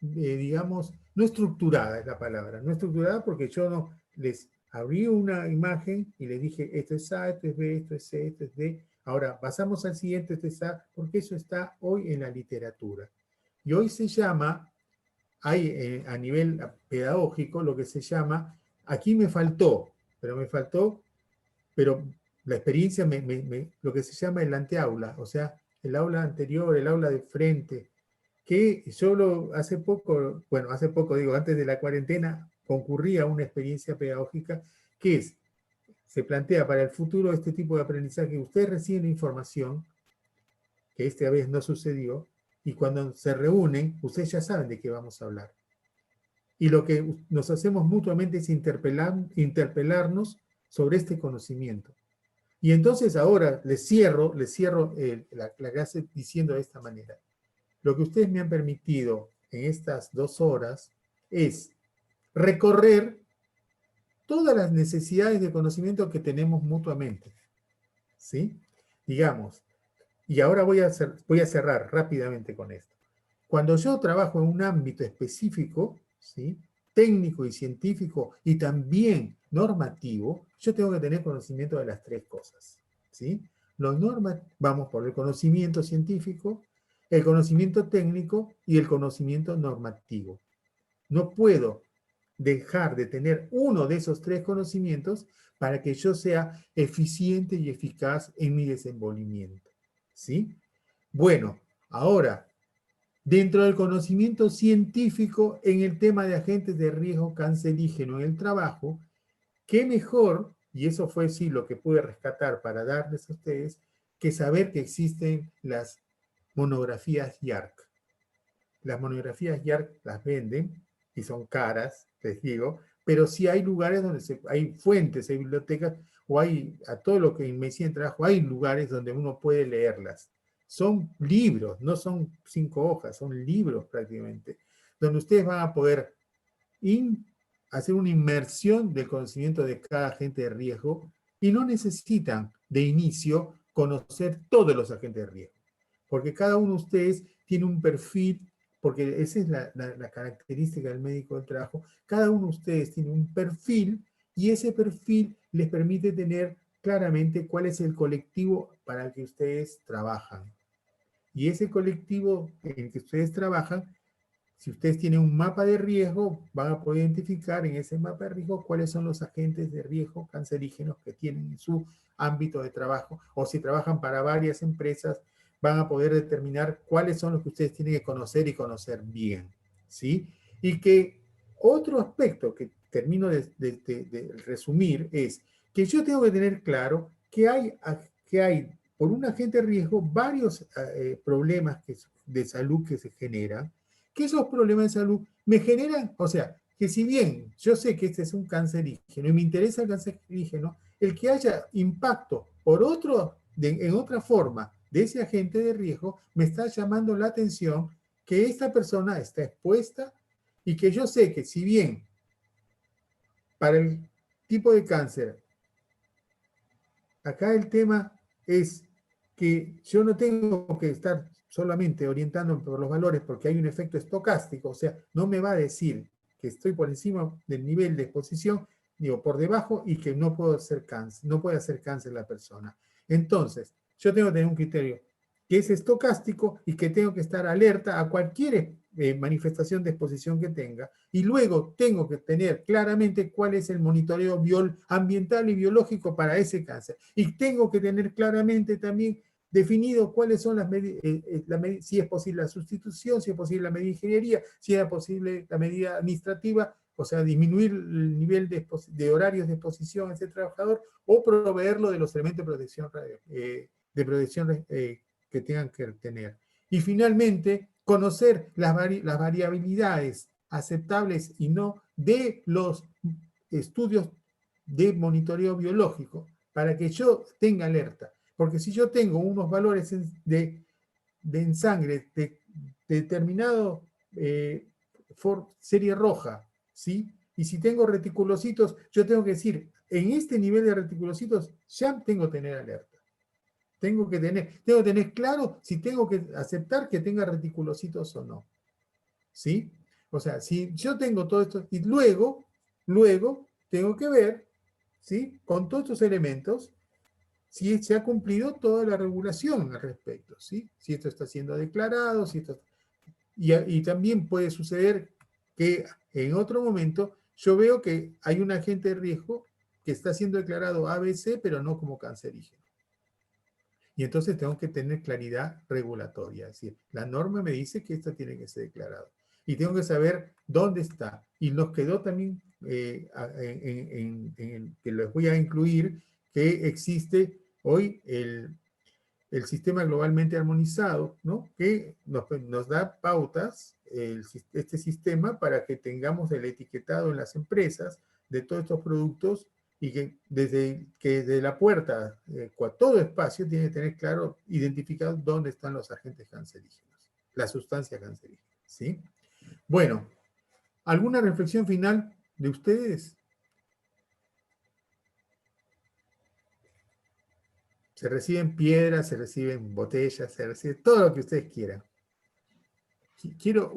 digamos, no estructurada es la palabra, no estructurada porque yo no les abrí una imagen y les dije, esto es A, esto es B, esto es C, esto es D. Ahora, pasamos al siguiente, esto es A, porque eso está hoy en la literatura. Y hoy se llama, hay a nivel pedagógico lo que se llama, aquí me faltó, pero la experiencia, lo que se llama el anteaula, o sea, el aula anterior, el aula de frente, que yo hace poco digo, antes de la cuarentena, concurrí a una experiencia pedagógica que se plantea para el futuro este tipo de aprendizaje. Ustedes reciben información, que esta vez no sucedió, y cuando se reúnen, ustedes ya saben de qué vamos a hablar. Y lo que nos hacemos mutuamente es interpelarnos sobre este conocimiento. Y entonces ahora les cierro la clase diciendo de esta manera. Lo que ustedes me han permitido en estas 2 horas es recorrer todas las necesidades de conocimiento que tenemos mutuamente. ¿Sí? Digamos, y ahora voy a cerrar rápidamente con esto. Cuando yo trabajo en un ámbito específico, ¿sí?, técnico y científico y también normativo, yo tengo que tener conocimiento de las 3 cosas. ¿Sí? Vamos por el conocimiento científico, el conocimiento técnico y el conocimiento normativo. No puedo dejar de tener uno de esos 3 conocimientos para que yo sea eficiente y eficaz en mi desenvolvimiento. ¿Sí? Bueno, ahora, dentro del conocimiento científico en el tema de agentes de riesgo cancerígeno en el trabajo, qué mejor, y eso fue sí lo que pude rescatar para darles a ustedes, que saber que existen las monografías YARC. Las monografías YARC las venden y son caras, les digo, pero sí hay lugares donde hay fuentes, hay bibliotecas, o hay, a todo lo que en medicina de trabajo, hay lugares donde uno puede leerlas. Son libros, no son 5 hojas, son libros prácticamente, donde ustedes van a poder hacer una inmersión del conocimiento de cada agente de riesgo y no necesitan de inicio conocer todos los agentes de riesgo, porque cada uno de ustedes tiene un perfil, porque esa es la característica del médico del trabajo, cada uno de ustedes tiene un perfil y ese perfil les permite tener claramente cuál es el colectivo para el que ustedes trabajan. Y ese colectivo en el que ustedes trabajan, si ustedes tienen un mapa de riesgo, van a poder identificar en ese mapa de riesgo cuáles son los agentes de riesgo cancerígenos que tienen en su ámbito de trabajo, o si trabajan para varias empresas, van a poder determinar cuáles son los que ustedes tienen que conocer y conocer bien, ¿sí? Y que otro aspecto que termino de resumir es que yo tengo que tener claro que hay por un agente de riesgo varios problemas de salud que se generan, que esos problemas de salud me generan, o sea, que si bien yo sé que este es un cancerígeno y me interesa el cancerígeno, el que haya impacto por en otra forma de ese agente de riesgo me está llamando la atención que esta persona está expuesta y que yo sé que si bien para el tipo de cáncer, acá el tema es que yo no tengo que estar solamente orientándome por los valores porque hay un efecto estocástico, o sea, no me va a decir que estoy por encima del nivel de exposición, digo, por debajo y que no puedo hacer cáncer, no puede hacer cáncer la persona. Entonces, yo tengo que tener un criterio que es estocástico y que tengo que estar alerta a cualquier manifestación de exposición que tenga, y luego tengo que tener claramente cuál es el monitoreo ambiental y biológico para ese cáncer. Y tengo que tener claramente también definido cuáles son las medidas, si es posible la sustitución, si es posible la medida de ingeniería, si es posible la medida administrativa, o sea, disminuir el nivel de horarios de exposición a ese trabajador, o proveerlo de los elementos de protección que tengan que tener. Y finalmente, conocer las variabilidades aceptables y no de los estudios de monitoreo biológico, para que yo tenga alerta. Porque si yo tengo unos valores en sangre de determinado serie roja, ¿sí? Y si tengo reticulocitos, yo tengo que decir, en este nivel de reticulocitos ya tengo que tener alerta. Tengo que tener claro si tengo que aceptar que tenga reticulocitos o no. ¿Sí? O sea, si yo tengo todo esto, y luego tengo que ver, ¿sí? Con todos estos elementos, si se ha cumplido toda la regulación al respecto, ¿sí? Si esto está siendo declarado, si esto... Y también puede suceder que en otro momento yo veo que hay un agente de riesgo que está siendo declarado ABC, pero no como cancerígeno. Y entonces tengo que tener claridad regulatoria. Es decir, la norma me dice que esto tiene que ser declarado. Y tengo que saber dónde está. Y nos quedó también, que les voy a incluir, que existe hoy el sistema globalmente armonizado, ¿no? Que nos da pautas, este sistema, para que tengamos el etiquetado en las empresas de todos estos productos, y que desde la puerta, todo espacio tiene que tener claro, identificado dónde están los agentes cancerígenos, las sustancias cancerígenas, ¿sí? Bueno, ¿alguna reflexión final de ustedes? Se reciben piedras, se reciben botellas, se recibe todo lo que ustedes quieran. Quiero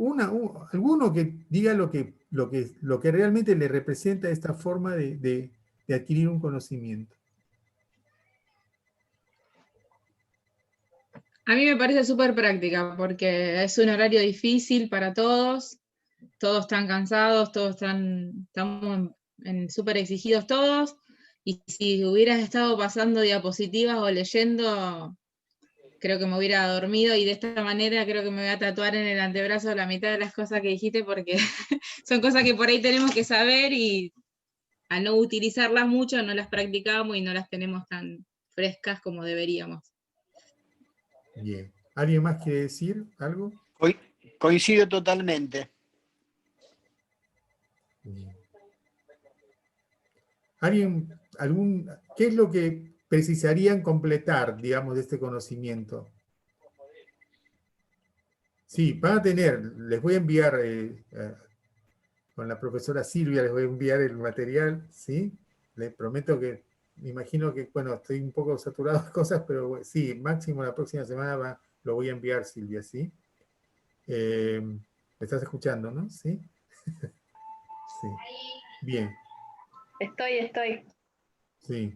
alguno que diga lo que realmente le representa esta forma de adquirir un conocimiento. A mí me parece súper práctica porque es un horario difícil para todos están cansados, estamos súper exigidos todos, y si hubieras estado pasando diapositivas o leyendo, creo que me hubiera dormido, y de esta manera creo que me voy a tatuar en el antebrazo la mitad de las cosas que dijiste, porque son cosas que por ahí tenemos que saber, y al no utilizarlas mucho no las practicamos y no las tenemos tan frescas como deberíamos. Bien. ¿Alguien más quiere decir algo? Coincido totalmente. Bien. ¿Qué es lo que precisarían completar, digamos, de este conocimiento? Sí, van a tener, les voy a enviar, con la profesora Silvia les voy a enviar el material, ¿sí? Les prometo que, me imagino que, bueno, estoy un poco saturado de cosas, pero sí, máximo la próxima semana lo voy a enviar, Silvia, ¿sí? Me estás escuchando, ¿no? ¿Sí? Sí. Bien. Estoy. Sí.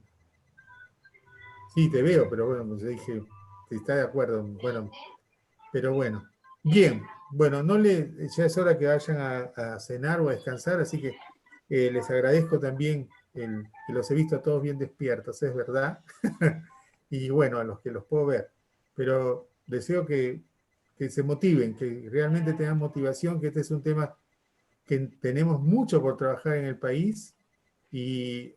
Sí, te veo, pero bueno, pues yo dije, si está de acuerdo, bueno, pero bueno. Bien, bueno, ya es hora que vayan a cenar o a descansar, así que les agradezco también que los he visto a todos bien despiertos, es verdad. Y bueno, a los que los puedo ver. Pero deseo que se motiven, que realmente tengan motivación, que este es un tema que tenemos mucho por trabajar en el país, y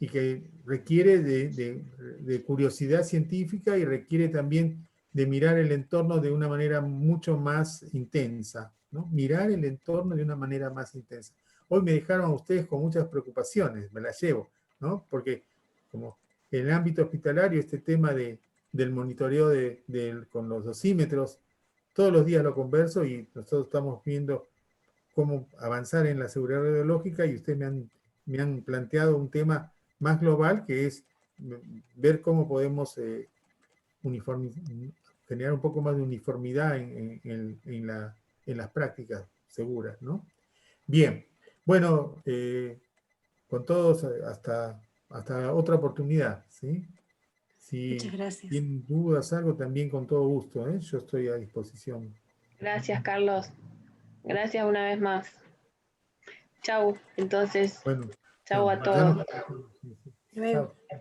y que requiere de curiosidad científica y requiere también de mirar el entorno de una manera mucho más intensa, ¿no? Mirar el entorno de una manera más intensa. Hoy me dejaron a ustedes con muchas preocupaciones, me las llevo, ¿no? Porque como en el ámbito hospitalario este tema del monitoreo con los dosímetros, todos los días lo converso y nosotros estamos viendo cómo avanzar en la seguridad radiológica y ustedes me han planteado un tema más global que es ver cómo podemos generar un poco más de uniformidad en las prácticas seguras, ¿no? Bien, bueno, con todos hasta otra oportunidad, ¿sí? Si Muchas gracias. tienen dudas, algo, también con todo gusto, ¿eh? Yo estoy a disposición. Gracias, Carlos. Gracias una vez más. Chau, entonces. Bueno, Chau a vayamos. todos. Luego. Chao.